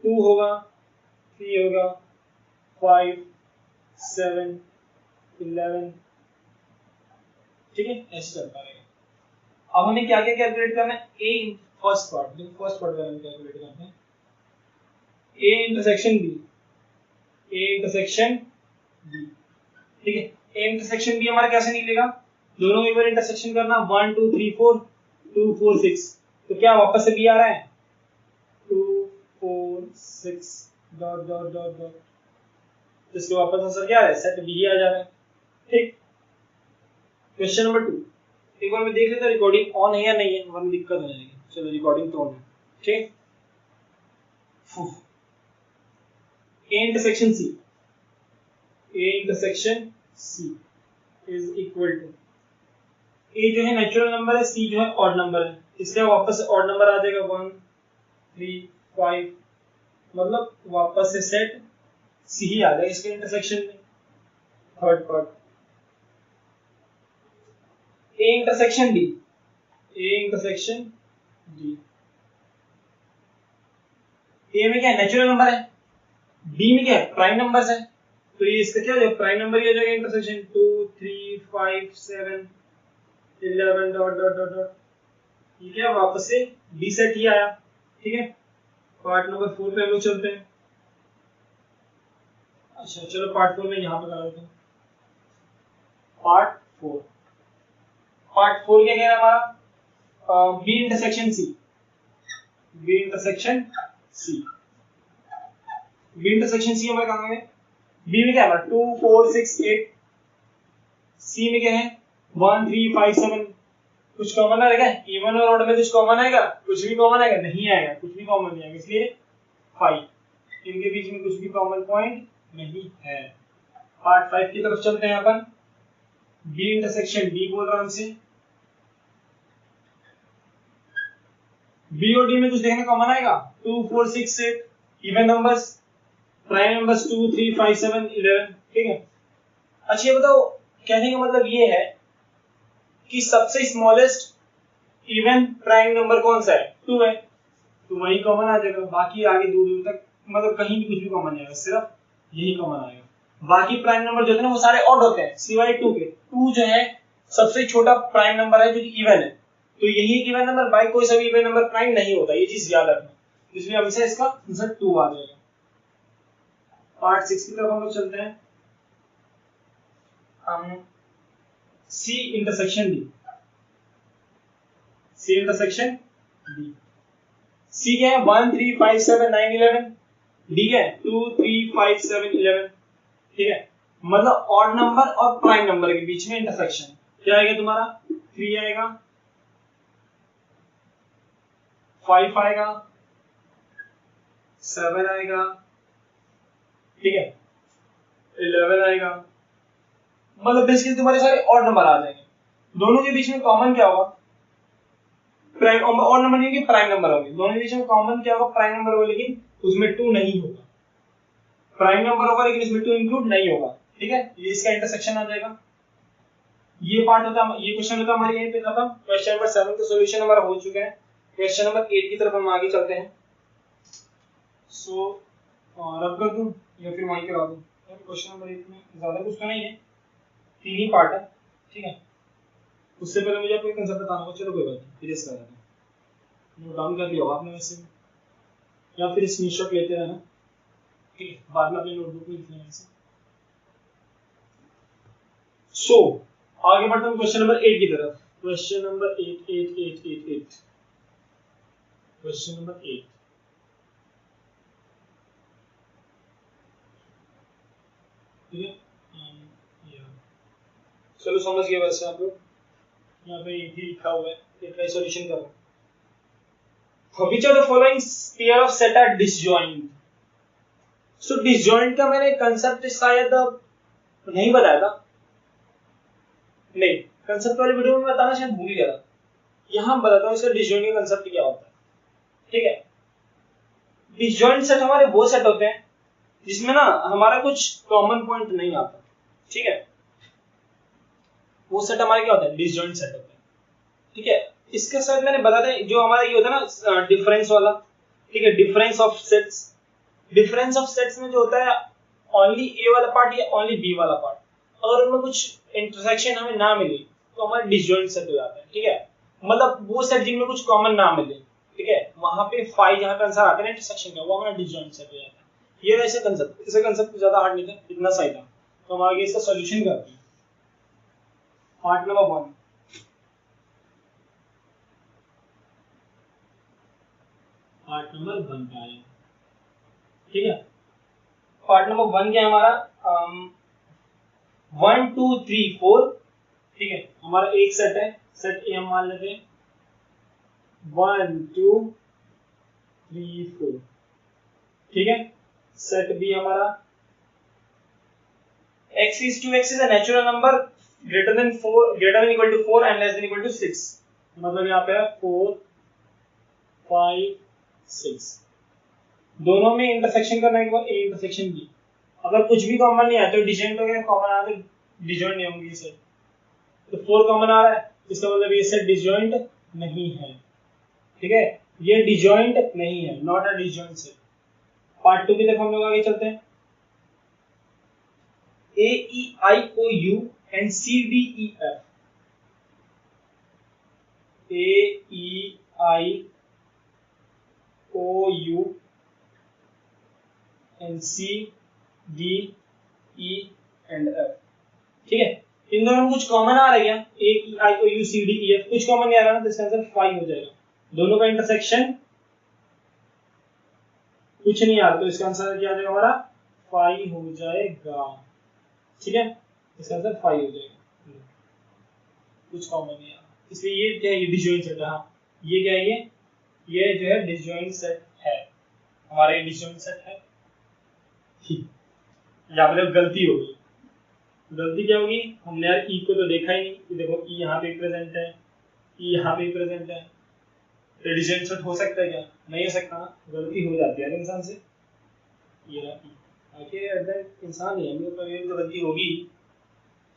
2 होगा 3 होगा 5 7 11। ठीक है, ऐसे चलता रहेगा। अब हमें क्या क्या कैलकुलेट करना है, ए फर्स्ट पार्ट, जो फर्स्ट पार्ट का हम कैलकुलेट करते हैं, A intersection B, A intersection B. ठीक है, ए इंटरसेक्शन बी हमारा कैसे निकलेगा, दोनों एक बार इंटरसेक्शन करना, 1 2 3 4 2 4 6। तो क्या वापस से बी आ रहा है, 2 4 6 डॉट डॉट डॉट डॉट, तो इसके वापस आंसर क्या आ रहा है, सेट बी आ जा रहा है। ठीक, क्वेश्चन नंबर 2 एक बार मैं देख लेता हूं रिकॉर्डिंग ऑन है या नहीं है, वरना दिक्कत हो जाएगी। चलो रिकॉर्डिंग तो ऑन है। ठीक, A intersection C, A intersection C is equal to, A जो है नेचुरल नंबर है, सी जो है ऑड नंबर है, इसलिए वापस से ऑड नंबर आ जाएगा 1 3 5, मतलब वापस से सेट सी ही आ जाएगा इसके इंटरसेक्शन में। Third part A intersection D, A intersection D. A में क्या है, नेचुरल नंबर है, डी में क्या है, प्राइम नंबर्स है। तो ये इसका क्या हो जाएगा, प्राइम नंबर ही हो जाएगा intersection, 2 3 5 7 11 dot dot dot dot. ये क्या वापस से डी सेट ही आया। ठीक है, पार्ट नंबर 4 पे हम लोग चलते हैं। अच्छा चलो पार्ट 4 में यहाँ पे करा देते हैं। पार्ट 4, पार्ट 4 क्या कह रहा है हमारा, B intersection C, B intersection C, B intersection C हमारा कहाँ है, बी में क्या है 2 4 6 8, सी में क्या है 1 3 5 7। कुछ कॉमन आएगा, इवन और ऑड में कुछ कॉमन आएगा, कुछ भी कॉमन आएगा नहीं आएगा, कुछ भी कॉमन नहीं आएगा, इसलिए 5, इनके बीच में कुछ भी कॉमन पॉइंट नहीं है। पार्ट 5 की तरफ चलते हैं अपन। बी इंटरसेक्शन डी बोल रहा हूं हमसे, बी और डी में कुछ देखने कॉमन आएगा, 2 4 6 8 इवन नंबर्स, प्राइम नंबर्स 2 3 5 7 11। ठीक है, अच्छा ये बताओ कहने का मतलब ये है कि सबसे स्मॉलेस्ट इवन प्राइम नंबर कौन सा है, 2 है, तो वही कॉमन आ जाएगा। बाकी आगे दूर दूर तक मतलब कहीं भी कुछ भी कॉमन नहीं आएगा, सिर्फ यही कॉमन आएगा। बाकी प्राइम नंबर जो होते हैं वो सारे ऑड होते हैं सिवाय 2 के। 2 जो है सबसे छोटा प्राइम नंबर है जो कि इवन है, तो यही एक इवन नंबर, बाई कोई सा भी इवन नंबर प्राइम नहीं होता, ये चीज याद रखना। इसलिए हमेशा इसका आंसर 2 आ जाएगा। पार्ट 6 की तरफ हम लोग चलते हैं। हम C intersection D, C intersection D. C क्या है, 1 3 5 7 9 11। डी क्या है, 2 3 5 7 11। ठीक है, मतलब ऑड नंबर और प्राइम नंबर के बीच में इंटरसेक्शन। क्या आएगा तुम्हारा, 3 आएगा, 5 आएगा, 7 आएगा, ठीक है, 11 आएगा। मतलब बेसिकली तुम्हारे सारे ऑड नंबर आ जाएंगे। दोनों के बीच में कॉमन क्या होगा, प्राइम ऑड नंबर नहीं होंगे, प्राइम नंबर होंगे। दोनों के बीच में कॉमन क्या होगा, प्राइम नंबर होगा, लेकिन उसमें 2 नहीं होगा। प्राइम नंबर होगा लेकिन इसमें 2 इंक्लूड नहीं होगा। ठीक है, ये इसका इंटरसेक्शन आ जाएगा। ये पार्ट होता है, ये क्वेश्चन होता है हमारे यहीं पे खत्म। क्वेश्चन नंबर 7 का सॉल्यूशन हमारा हो चुका है। क्वेश्चन नंबर 8 की तरफ हम आगे चलते हैं। सो रब कर दूं या फिर वहीं करा दूं? क्वेश्चन नंबर 8 में ज्यादा कुछ तो नहीं है, 3 ही पार्ट है। ठीक है, उससे पहले मुझे आपको एक कंसेप्ट बताना होगा। चलो कोई बात नहीं, फिर इसका करते हैं। नोट डाउन कर लिया होगा आपने वैसे, या फिर स्क्रीनशॉट लेते रहना। ठीक है, बाद में अपनी नोटबुक में लिख लेना इसे। सो आगे बढ़ते हैं क्वेश्चन नंबर 8 की तरफ। Question number 8 8 8 8 8 question number 8। ठीक है, चलो समझ गए वैसे आप लोग। यहाँ पे ये भी लिखा हुआ है, इसका सॉल्यूशन करो। Which of the following pair of set are disjoint? So disjoint का मैंने कंसेप्ट शायद नहीं बताया था, नहीं कंसेप्ट वाली वीडियो में बताना शायद भूल गया था। यहाँ बताता हूँ इसका डिसजॉइंट का कंसेप्ट क्या होता है। ठीक है, डिसजॉइंट सेट हमारे वो सेट होते हैं जिसमें ना हमारा कुछ कॉमन पॉइंट नहीं आता। ठीक है, वो सेट हमारे क्या होता है, डिसजॉइंट सेट होते हैं। ठीक है, इसके साथ मैंने बताया जो हमारा ये होता है ना डिफरेंस वाला। ठीक है, difference of sets. Difference of sets में जो होता है ओनली ए वाला पार्ट या ओनली बी वाला पार्ट, अगर उनमें कुछ इंटरसेक्शन हमें ना मिले तो हमारा डिसजॉइंट सेट हो जाता है। ठीक है, मतलब वो सेट जिनमें कुछ कॉमन ना मिले, ठीक है, वहां पे फाई जहां पे आंसर आता है इंटरसेक्शन का, वो हमारा डिसजॉइंट सेट हो जाता है। ये वैसे कंसेप्ट, इसे कंसेप्ट ज्यादा हार्ड नहीं था, इतना सही था। तो हम आगे इसका सॉल्यूशन करते हैं। Part number 1। पार्ट नंबर 1 का है। ठीक है, पार्ट नंबर 1 क्या है हमारा, 1 2 3 4। ठीक है, हमारा एक सेट है, सेट ए हम मान लेते हैं, 1 2 3 4। ठीक है, सेट बी हमारा x is to x is a natural number greater than 4, greater than equal to 4 and less than equal to 6। मतलब यहाँ पे है 4 5 6, दोनों में इंटरसेक्शन करना है, ए इंटरसेक्शन बी। अगर कुछ भी कॉमन नहीं आया तो डिसजॉइंट हो गया, कॉमन आया तो डिसजॉइंट नहीं होंगे सेट। तो 4 कॉमन आ रहा है, इसका मतलब ये सेट डिसजॉइंट नहीं है। ठीक है, ये डिसजॉइंट नहीं है, not a disjoint set. Part 2 की तरफ हम लोग आगे चलते हैं। A E I O U and C D E F। A E I O U and C D E and F। ठीक है, इन दोनों में कुछ कॉमन आ रहा है क्या, A E I O U C D E F, कुछ कॉमन नहीं आ रहा ना, तो इसका आंसर 5 हो जाएगा। दोनों का इंटरसेक्शन कुछ नहीं आ रहा, तो इसका आंसर क्या आ जाएगा हमारा 5 हो जाएगा। ठीक है, इसका आंसर 5 हो जाएगा, कुछ कॉमन नहीं आ रहा, इसलिए ये क्या है, ये डिसजॉइंट सेट है। हाँ, ये क्या है, ये जो है डिसजॉइंट सेट है हमारा, ये डिसजॉइंट सेट है। यहाँ पे गलती होगी। गलती क्या होगी, हमने यार ई को तो देखा ही नहीं। देखो ई यहाँ पे प्रेजेंट है, ई यहाँ पे प्रेजेंट है, तो डिसजॉइंट सेट हो सकता है क्या, नहीं हो सकता। गलती हो जाती है इंसान से। ये आखिर इंसान ही है, तो गलती होगी।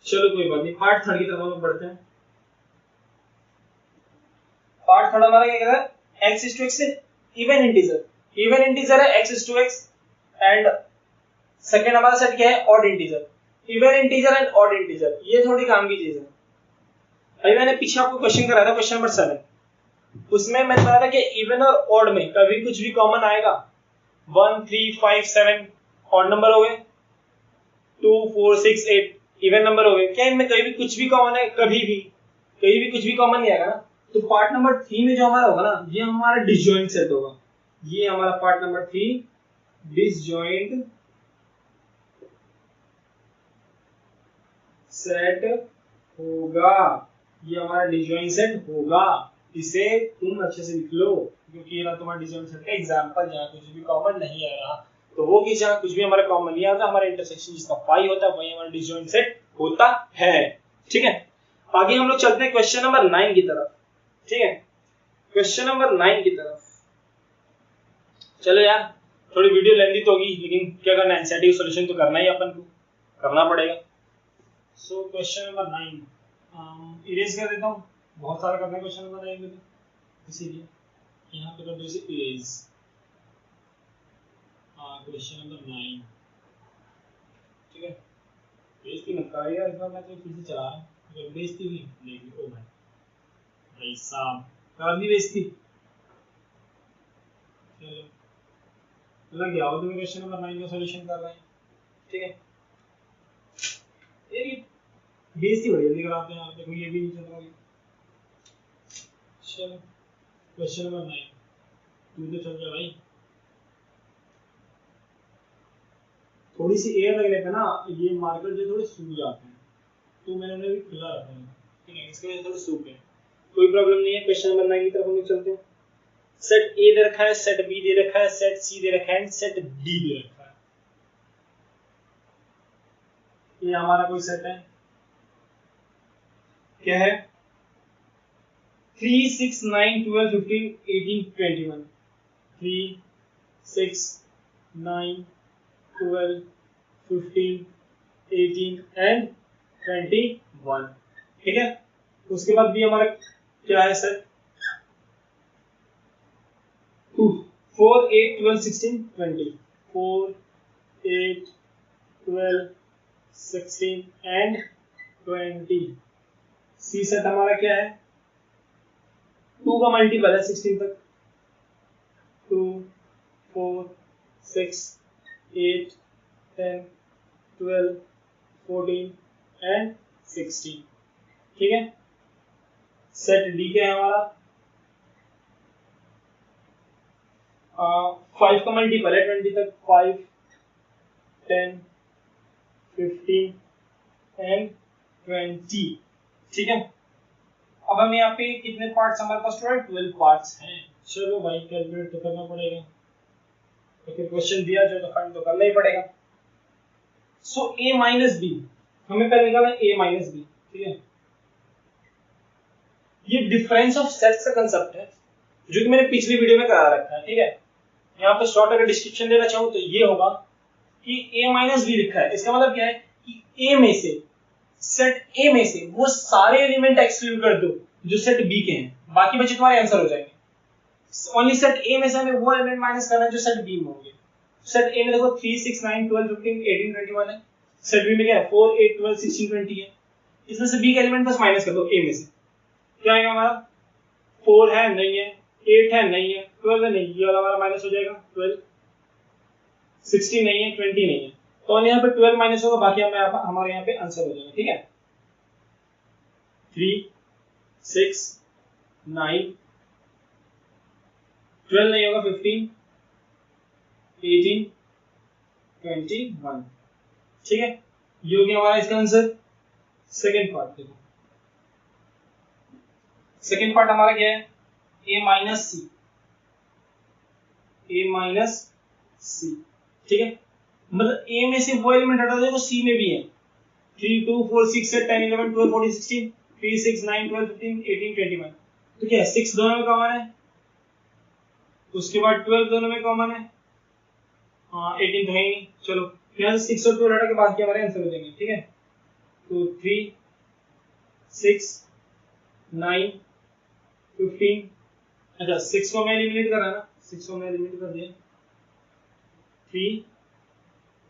चलो कोई बात नहीं, पार्ट 3 की तरफ हम बढ़ते हैं। पार्ट थर्ड हमारा क्या कहता है, x is to x even integer है x is to x, and second हमारा सेट क्या है, odd integer, even integer and odd integer, ये थोड़ी काम की चीज है। अभी मैंने पीछे आपको क्वेश्चन कराया था, क्वेश्चन नंबर 7, उसमें मैंने बताया था कि इवन और ऑड में कभी कुछ भी कॉमन आएगा, 1 3 5 7 ऑड नंबर हो गए, 2 4 6 8 इवन नंबर हो गए। क्या इनमें कभी भी कुछ भी कॉमन है, कहीं भी कुछ भी कॉमन नहीं आएगा ना। तो पार्ट नंबर 3 में जो हमारा होगा ना, ये हमारा डिसजॉइंट सेट होगा, ये हमारा पार्ट नंबर 3 डिसजॉइंट सेट होगा, ये हमारा डिसजॉइंट सेट होगा। इसे तुम अच्छे से लिख लो, क्योंकि ये ना तुम्हारा डिसजॉइंट सेट का एग्जांपल, जहां कुछ भी कॉमन नहीं आ रहा तो वो कि जहां कुछ भी हमारा कॉमन नहीं आता, हमारा इंटरसेक्शन जिसका पाई होता है वही हमारा डिसजॉइंट सेट होता है। ठीक है, आगे हम लोग चलते हैं क्वेश्चन नंबर 9 की तरफ। ठीक है, क्वेश्चन नंबर 9 की तरफ चलो यार, थोड़ी वीडियो लेंदी तो होगी, लेकिन क्या करना है, एनसीईआरटी का सॉल्यूशन तो करना ही अपन को करना पड़ेगा। सो क्वेश्चन नंबर 9 इरेज कर देता हूँ, बहुत सारा करना है क्वेश्चन नंबर 9 में, इसीलिए यहाँ पे कर दो इसे इरेज। क्वेश्चन नंबर 9, ठीक है, बेइज्जती मत करो यार, इस बार मैं तो फिर से चला रहा हूँ, अगर बेइज्जती हुई लेकिन ओ भाई साहब कर दी बेइज्जती। चलो लग गया हो, तुम्हें क्वेश्चन नंबर 9 का सॉल्यूशन कर रहे हैं। ठीक है, ये बेइज्जती बड़ी जल्दी कराते हैं आप, देखो ये भी नहीं चल रहा है। चलो क्वेश्चन नंबर 9 तू तो चल जा भाई, थोड़ी सी एयर लगने पे ना ये मार्कर जो थोड़े सूख जाते हैं, तो मैंने उन्हें भी खुला रखा है। ठीक है, इसके वजह से थोड़े सूख गए, कोई प्रॉब्लम नहीं है। क्वेश्चन नंबर 9 की तरफ हम लोग चलते हैं। सेट ए दे रखा है, सेट बी दे रखा है, सेट सी दे रखा है, सेट डी दे रखा है। ये हमारा कोई सेट है, क्या है, 3 6 9 12 15 18 21, 3 6 9 12 15 18 एंड 21। ठीक है, उसके बाद भी हमारा क्या है सेट, 4 8 12 16 20, 4 8 12 16 एंड 20। सी सेट हमारा क्या है, 2 का मल्टीपल है 16 तक, 2 4 6 8 10 12 14 एंड 16। ठीक है, सेट डी क्या है हमारा, 5 का मल्टीपल है 20 तक, 5 10 15 एंड 20। ठीक है, अब हम यहाँ पे कितने पार्ट्स हमारे पास, 12 पार्ट्स हैं। चलो भाई कैलकुलेट तो करना पड़ेगा, तो फिर क्वेश्चन दिया जो तो फाइंड तो करना ही पड़ेगा। सो a माइनस बी, हमें पहले निकालना है a माइनस बी। ठीक है, ये डिफरेंस ऑफ सेट्स का कंसेप्ट है जो कि मैंने पिछली वीडियो में करा रखा है। ठीक है, यहाँ पे शॉर्ट अगर डिस्क्रिप्शन देना चाहूँ तो ये होगा कि a माइनस बी लिखा है, इसका मतलब क्या है कि a में से, सेट a में से वो सारे एलिमेंट एक्सक्लूड कर दो जो सेट b के हैं, बाकी बचे तुम्हारे आंसर हो जाएंगे। ओनली सेट a में से हमें वो एलिमेंट माइनस करना है जो सेट b में होंगे। सेट a में देखो 3 6 9 12 15 18 21 है, सेट b में क्या है 4 8 12 16 20 है, इसमें से b का एलिमेंट बस माइनस कर दो a में से। क्या आएगा हमारा, 4 है नहीं है, 8 है नहीं है, 12 है नहीं, ये वाला हमारा माइनस हो जाएगा 12, 16 नहीं है, 20 नहीं है, तो यहाँ पे 12 माइनस होगा, बाकी हमारे यहाँ पे आंसर हो जाएगा। ठीक है, 3 6 9 12 नहीं होगा, 15 18 21। ठीक है, ये हो गया हमारा इसका आंसर। सेकेंड पार्ट देखो, सेकेंड पार्ट हमारा क्या है, a minus C, a minus C. ठीक है, मतलब a में से वो एलिमेंट हटा दो तो c में भी है, 3 2 4 6 7 10 11 12 14 16 3 6 9 12 15 18 21। तो क्या है, 6 दोनों में कॉमन है, उसके बाद 12 दोनों में कॉमन है, हाँ 18 तो है ही नहीं। चलो यहाँ से 6 और 12 हटा के बाकी हमारे आंसर हो जाएंगे। ठीक है, तो 3 6 9 15 अच्छा 6 को मैं एलिमिनेट कर रहा ना, 6 को मैं एलिमिनेट कर दिया, 3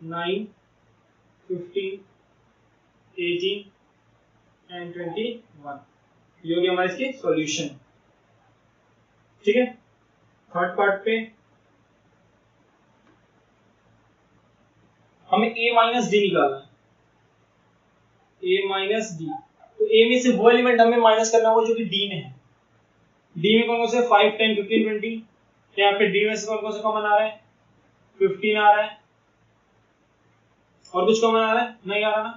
9 15 18 एंड 21, ये हो गया हमारा इसके सॉल्यूशन। ठीक है, थर्ड पार्ट पे हमें a माइनस डी निकालना है, a माइनस डी। तो a में से वो एलिमेंट हमें माइनस करना होगा जो कि d में है। d में कौन कौन से 5 10 15 20, यहाँ पे d में से कौन कौन से कॉमन आ रहा है, 15 आ रहा है, और कुछ कॉमन आ रहा है नहीं आ रहा ना,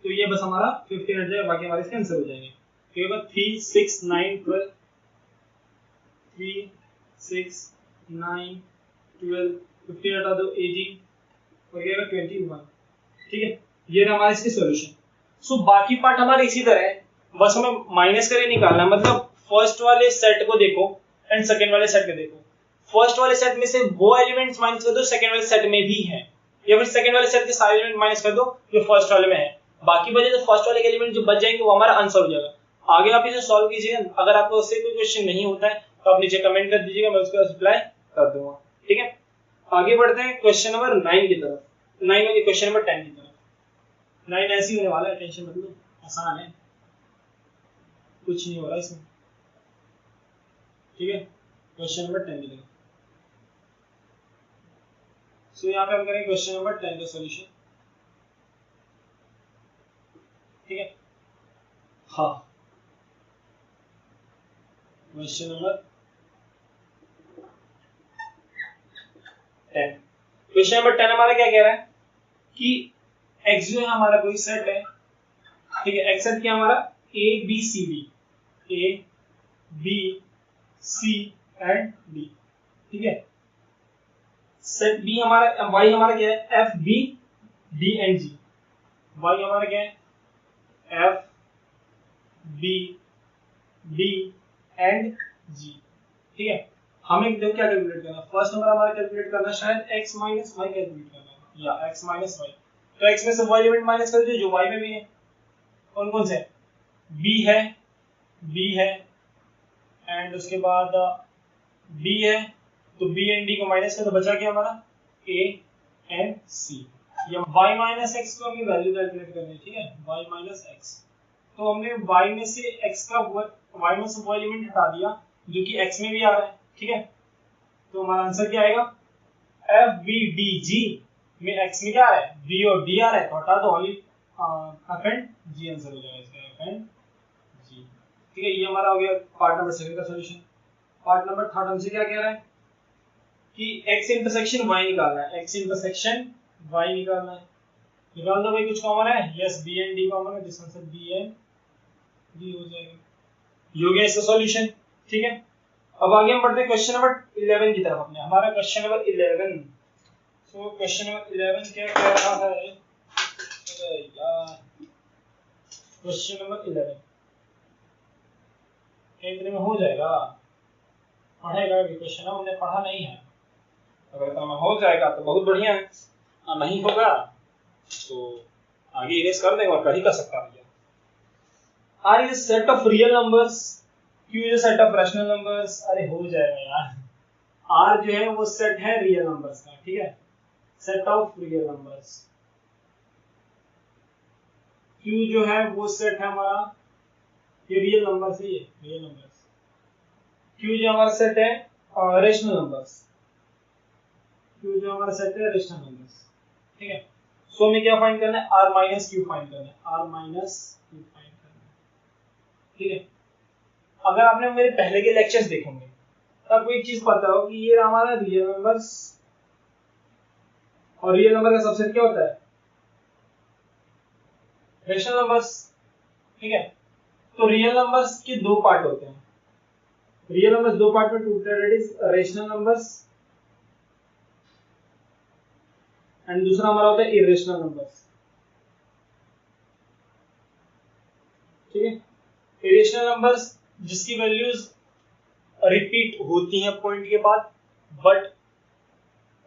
तो ये बस हमारा 15 हट जाएगा, बाकी हमारे इसके आंसर हो जाएंगे। तो होगा 3 6 9 12, 3 6 9 12, 15 हटा दो 18, और ये 21। ठीक है, ये रहा हमारा इसके सॉल्यूशन। सो बाकी पार्ट हमारे इसी तरह है, बस हमें माइनस करके निकालना है। मतलब फर्स्ट वाले सेट को देखो एंड सेकंड वाले सेट को देखो, फर्स्ट वाले सेट में से वो एलिमेंट्स माइनस कर दो सेकंड वाले सेट में भी है, या फिर सेकंड वाले सेट के सारे एलिमेंट माइनस कर दो जो फर्स्ट वाले में है, बाकी बचे तो फर्स्ट वाले के एलिमेंट जो बच जाएंगे वो हमारा आंसर हो जाएगा। आगे आप इसे सॉल्व कीजिएगा, अगर आपको उससे कोई क्वेश्चन नहीं होता है तो आप नीचे कमेंट कर दीजिएगा, मैं उसका रिप्लाई कर दूंगा। ठीक है, आगे बढ़ते हैं क्वेश्चन नंबर 9 की तरफ, 9 में क्वेश्चन नंबर 10 की तरफ। 9 ऐसे ही होने वाला है, टेंशन मत लो, आसान है, कुछ नहीं हो रहा इसमें। ठीक है, क्वेश्चन नंबर 10 की तरफ। सो यहाँ पे हम करेंगे क्वेश्चन नंबर 10 का सॉल्यूशन। ठीक है, हाँ क्वेश्चन नंबर 10, क्वेश्चन नंबर 10 हमारा क्या कह रहा है कि x जो है हमारा कोई सेट है। ठीक है, x सेट क्या हमारा a b c d, a b c and d। ठीक है, सेट b हमारा, y हमारा क्या है f b d and g, y हमारा क्या है f b d and g। ठीक है, हमें देखो क्या कैलकुलेट करना है, फर्स्ट नंबर हमारा कैलकुलेट करना है शायद x माइनस y कैलकुलेट करना है, या x माइनस y। तो x में से वो एलिमेंट माइनस कर दीजिए जो y में भी है। कौन कौन से, b है एंड उसके बाद d है, तो b एंड d को माइनस कर, तो बचा क्या हमारा a एंड c। या y माइनस x को हमें वैल्यू कैलकुलेट करनी है। ठीक है, y माइनस x, तो हमने y में से x का y में से वो एलिमेंट हटा दिया जो कि x में भी आ रहा है। ठीक है, तो हमारा आंसर क्या आएगा, f b d g में x में क्या आ रहा है, b और d आ रहा है, तो हटा दो only f and g, answer हो जाएगा इसका f एंड g। ठीक है, ये हमारा हो गया पार्ट नंबर 2 का सॉल्यूशन। पार्ट नंबर 3 हमसे क्या कह रहा है कि x इंटरसेक्शन y निकालना है, x इंटरसेक्शन y निकालना है। निकाल दो भाई, कुछ कॉमन है, yes b and d common है, जिसका आंसर b एंड d हो जाएगा। ये हो गया इसका सॉल्यूशन। ठीक है, अब आगे हम बढ़ते हैं क्वेश्चन नंबर 11 की तरफ अपने, हमारा question number 11। So question number 11 क्या कह रहा है, अरे यार क्वेश्चन नंबर 11 इतने में हो जाएगा, पढ़ेगा भी क्वेश्चन हमने पढ़ा नहीं है, अगर इतना हो जाएगा तो बहुत बढ़िया है, नहीं होगा तो आगे इरेज कर देंगे और कर ही कर सकता है। R is set of real numbers, Q is set of rational numbers, अरे हो जाएगा यार। आर जो है वो सेट है रियल नंबर्स का। ठीक है, set of real numbers. Q जो है वो सेट है हमारा, ये रियल नंबर्स है, ये रियल नंबर्स। क्यू जो हमारा सेट है रेशनल नंबर्स, क्यू जो हमारा सेट है रेशनल नंबर्स। ठीक है, सो हमें क्या फाइंड करना है, आर माइनस क्यू फाइंड करना है, आर माइनस क्यू फाइंड करना है। ठीक है, अगर आपने मेरे पहले के लेक्चर्स देखेंगे तो आपको एक चीज पता हो कि ये हमारा रियल नंबर्स, और रियल नंबर का सबसेट क्या होता है, रेशनल नंबर्स। ठीक है, तो रियल नंबर्स के दो पार्ट होते हैं, रियल नंबर्स दो पार्ट में टूटते हैं, that is rational numbers and दूसरा हमारा होता है इरेशनल नंबर्स। ठीक है, इरेशनल नंबर्स जिसकी वैल्यूज रिपीट होती हैं पॉइंट के बाद, बट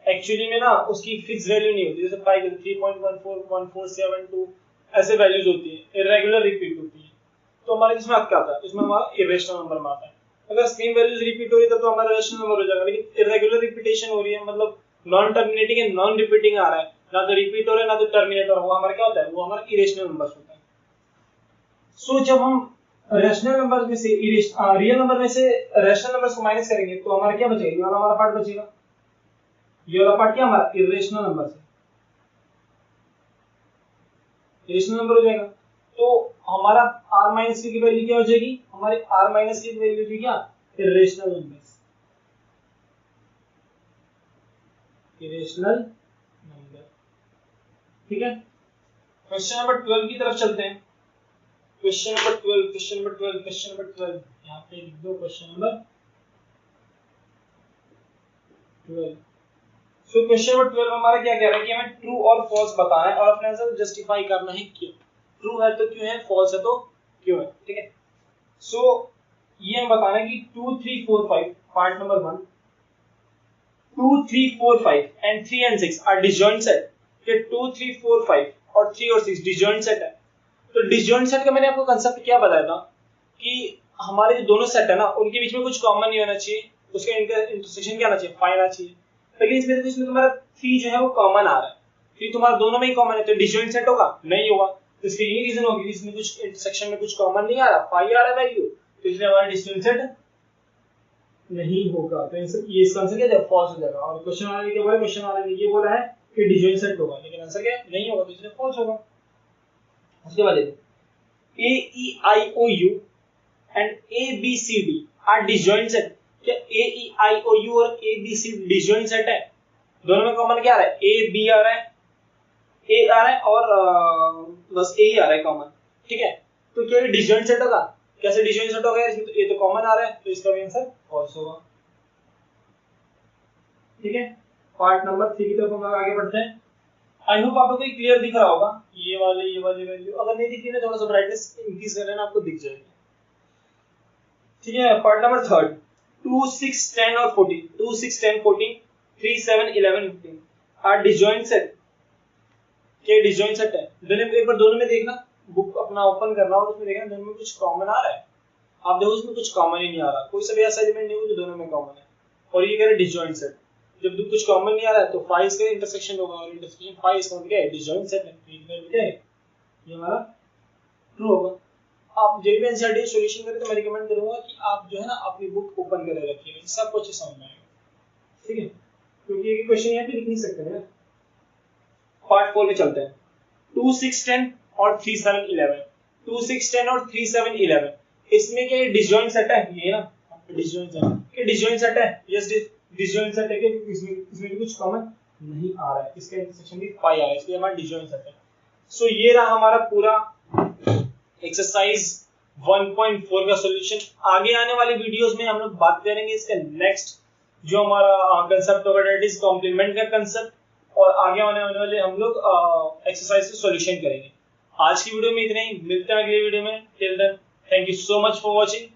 एक्चुअली में ना उसकी फिक्स वैल्यू नहीं होती, जैसे 5 3.14 1472 ऐसे वैल्यूज होती है, इरेगुलर रिपीट होती है। तो हमारे इसमें क्या आता है, इसमें हमारा इरेशनल नंबर में आता है। अगर सेम वैल्यूज रिपीट हो रही है तो हमारा रेशनल नंबर हो जाएगा, लेकिन इरेगुलर रिपीटेशन हो रही है, मतलब non terminating and non repeating आ रहा है, ना तो रिपीट हो रहा है ना तो टर्मिनेट हो रहा है, वो हमारा क्या होता है, वो हमारा इरेशनल नंबर होता है। सो जब हम रेशनल नंबर में से रियल नंबर में से रेशनल नंबर्स को माइनस करेंगे तो हमारा क्या बचेगा, ये वाला हमारा पार्ट बचेगा, ये वाला पार्ट क्या हमारा इरेशनल नंबर से इरेशनल नंबर हो जाएगा। तो हमारा r माइनस की वैल्यू क्या हो जाएगी, हमारी r माइनस की वैल्यू हो जाएगी क्या, इरेशनल नंबर्स, इरेशनल नंबर। ठीक है, क्वेश्चन नंबर 12 की तरफ चलते हैं। Question number 12, question number 12, question number 12, यहाँ पे लिख दो question number 12। So question number 12 में हमारा क्या कह रहा है कि हमें ट्रू और फॉल्स बताना है और अपने आंसर जस्टिफाई करना है क्यों, ट्रू है तो क्यों है, फॉल्स है तो क्यों है। ठीक है, सो ये हम बताना है कि 2 3 4 5 part number 1, 2 3 4 5 and 3 and 6 are disjoint set, कि 2 3 4 5 और 3 और 6 डिसजॉइंट सेट है। तो डिसजॉइंट सेट का मैंने आपको कांसेप्ट क्या बताया था कि हमारे जो दोनों सेट है ना उनके बीच में कुछ कॉमन नहीं होना चाहिए, उसका इंटरसेक्शन क्या आना चाहिए, 5 आना चाहिए। लेकिन इसमें तुम्हारा 3 जो है वो कॉमन आ रहा है, 3 तुम्हारा दोनों में ही कॉमन है, तो डिसजॉइंट सेट होगा नहीं होगा। तो इसका यही रीजन होगी इसमें कुछ इंटरसेक्शन में कुछ कॉमन नहीं आ रहा, 5 आ रहा है वैल्यू, तो इसलिए हमारा डिसजॉइंट सेट नहीं होगा। तो ये इसका आंसर क्या है, फॉल्स हो जाएगा। और क्वेश्चन वाले ने क्या बोला, क्वेश्चन वाले ने ये बोला है कि डिसजॉइंट सेट होगा, लेकिन आंसर क्या है, नहीं होगा, तो इसलिए फॉल्स होगा। उसके बाद देखो A E I O U and A B C D are disjoint set। क्या A E I O U और A B C disjoint set है, दोनों में कॉमन क्या आ रहा है, A B आ रहा है, A आ रहा है और बस A ही आ रहा है कॉमन। ठीक है, तो क्या ये डिसजॉइंट सेट होगा, कैसे डिसजॉइंट सेट होगा, इसमें तो A तो कॉमन आ रहा है, तो इसका भी आंसर फॉल्स होगा। ठीक है, पार्ट नंबर 3 की तरफ हम आगे बढ़ते हैं। आई होप आपको कोई क्लियर दिख रहा होगा, ये वाले वैल्यू, अगर नहीं दिख रही है थोड़ा सा ब्राइटनेस इंक्रीज कर लेना, आपको दिख जाएगी। ठीक है, पार्ट नंबर 3, 2 6 10 और 14, 2 6 10 14 3 7 11 15 आर डिसजॉइंट सेट। क्या डिसजॉइंट सेट है, दोनों एक बार दोनों में देखना, बुक अपना ओपन करना और उसमें देखना दोनों में कुछ कॉमन आ रहा है, आप देखो उसमें कुछ कॉमन ही नहीं आ रहा, कोई सा भी ऐसा एलिमेंट नहीं हो जो दोनों में कॉमन है, और ये कह रहा है डिसजॉइंट सेट। जब कुछ कॉमन नहीं आ रहा है तो 5 इसका इंटरसेक्शन होगा, और इंटरसेक्शन 5 इसका मतलब क्या है, डिसजॉइंट सेट है। ये हमारा ट्रू होगा। आप जब भी एनसीईआरटी सॉल्यूशन करें तो मैं रिकमेंड करूंगा कि आप जो है ना अपनी बुक ओपन करके रखिए, इससे आपको अच्छे समझ में आएगा। ठीक है, क्योंकि ये क्वेश्चन यहाँ पे लिख नहीं सकते हैं। पार्ट 4 में चलते हैं। 2 6 10 और 3 7 11, 2 6 10 और 3 7 11, इसमें क्या डिसजॉइंट सेट है, ये ना डिसजॉइंट सेट, ये डिसजॉइंट सेट है, यस डिसजॉइंट सेट है, कि इसमें कुछ कॉमन नहीं आ रहा है, इसका इंटरसेक्शन भी 5 आ रहा है, इसलिए हमारा डिसजॉइंट सेट है। सो ये रहा हमारा पूरा एक्सरसाइज 1.4 का सॉल्यूशन। आगे आने वाली वीडियोस में हम लोग बात करेंगे इसका नेक्स्ट जो हमारा कंसेप्ट होगा, दैट इज कॉम्प्लीमेंट का कंसेप्ट, और आगे आने वाले हम लोग एक्सरसाइज का सॉल्यूशन करेंगे। आज की वीडियो में इतना ही, मिलते हैं अगली वीडियो में। Till then thank you so much for watching.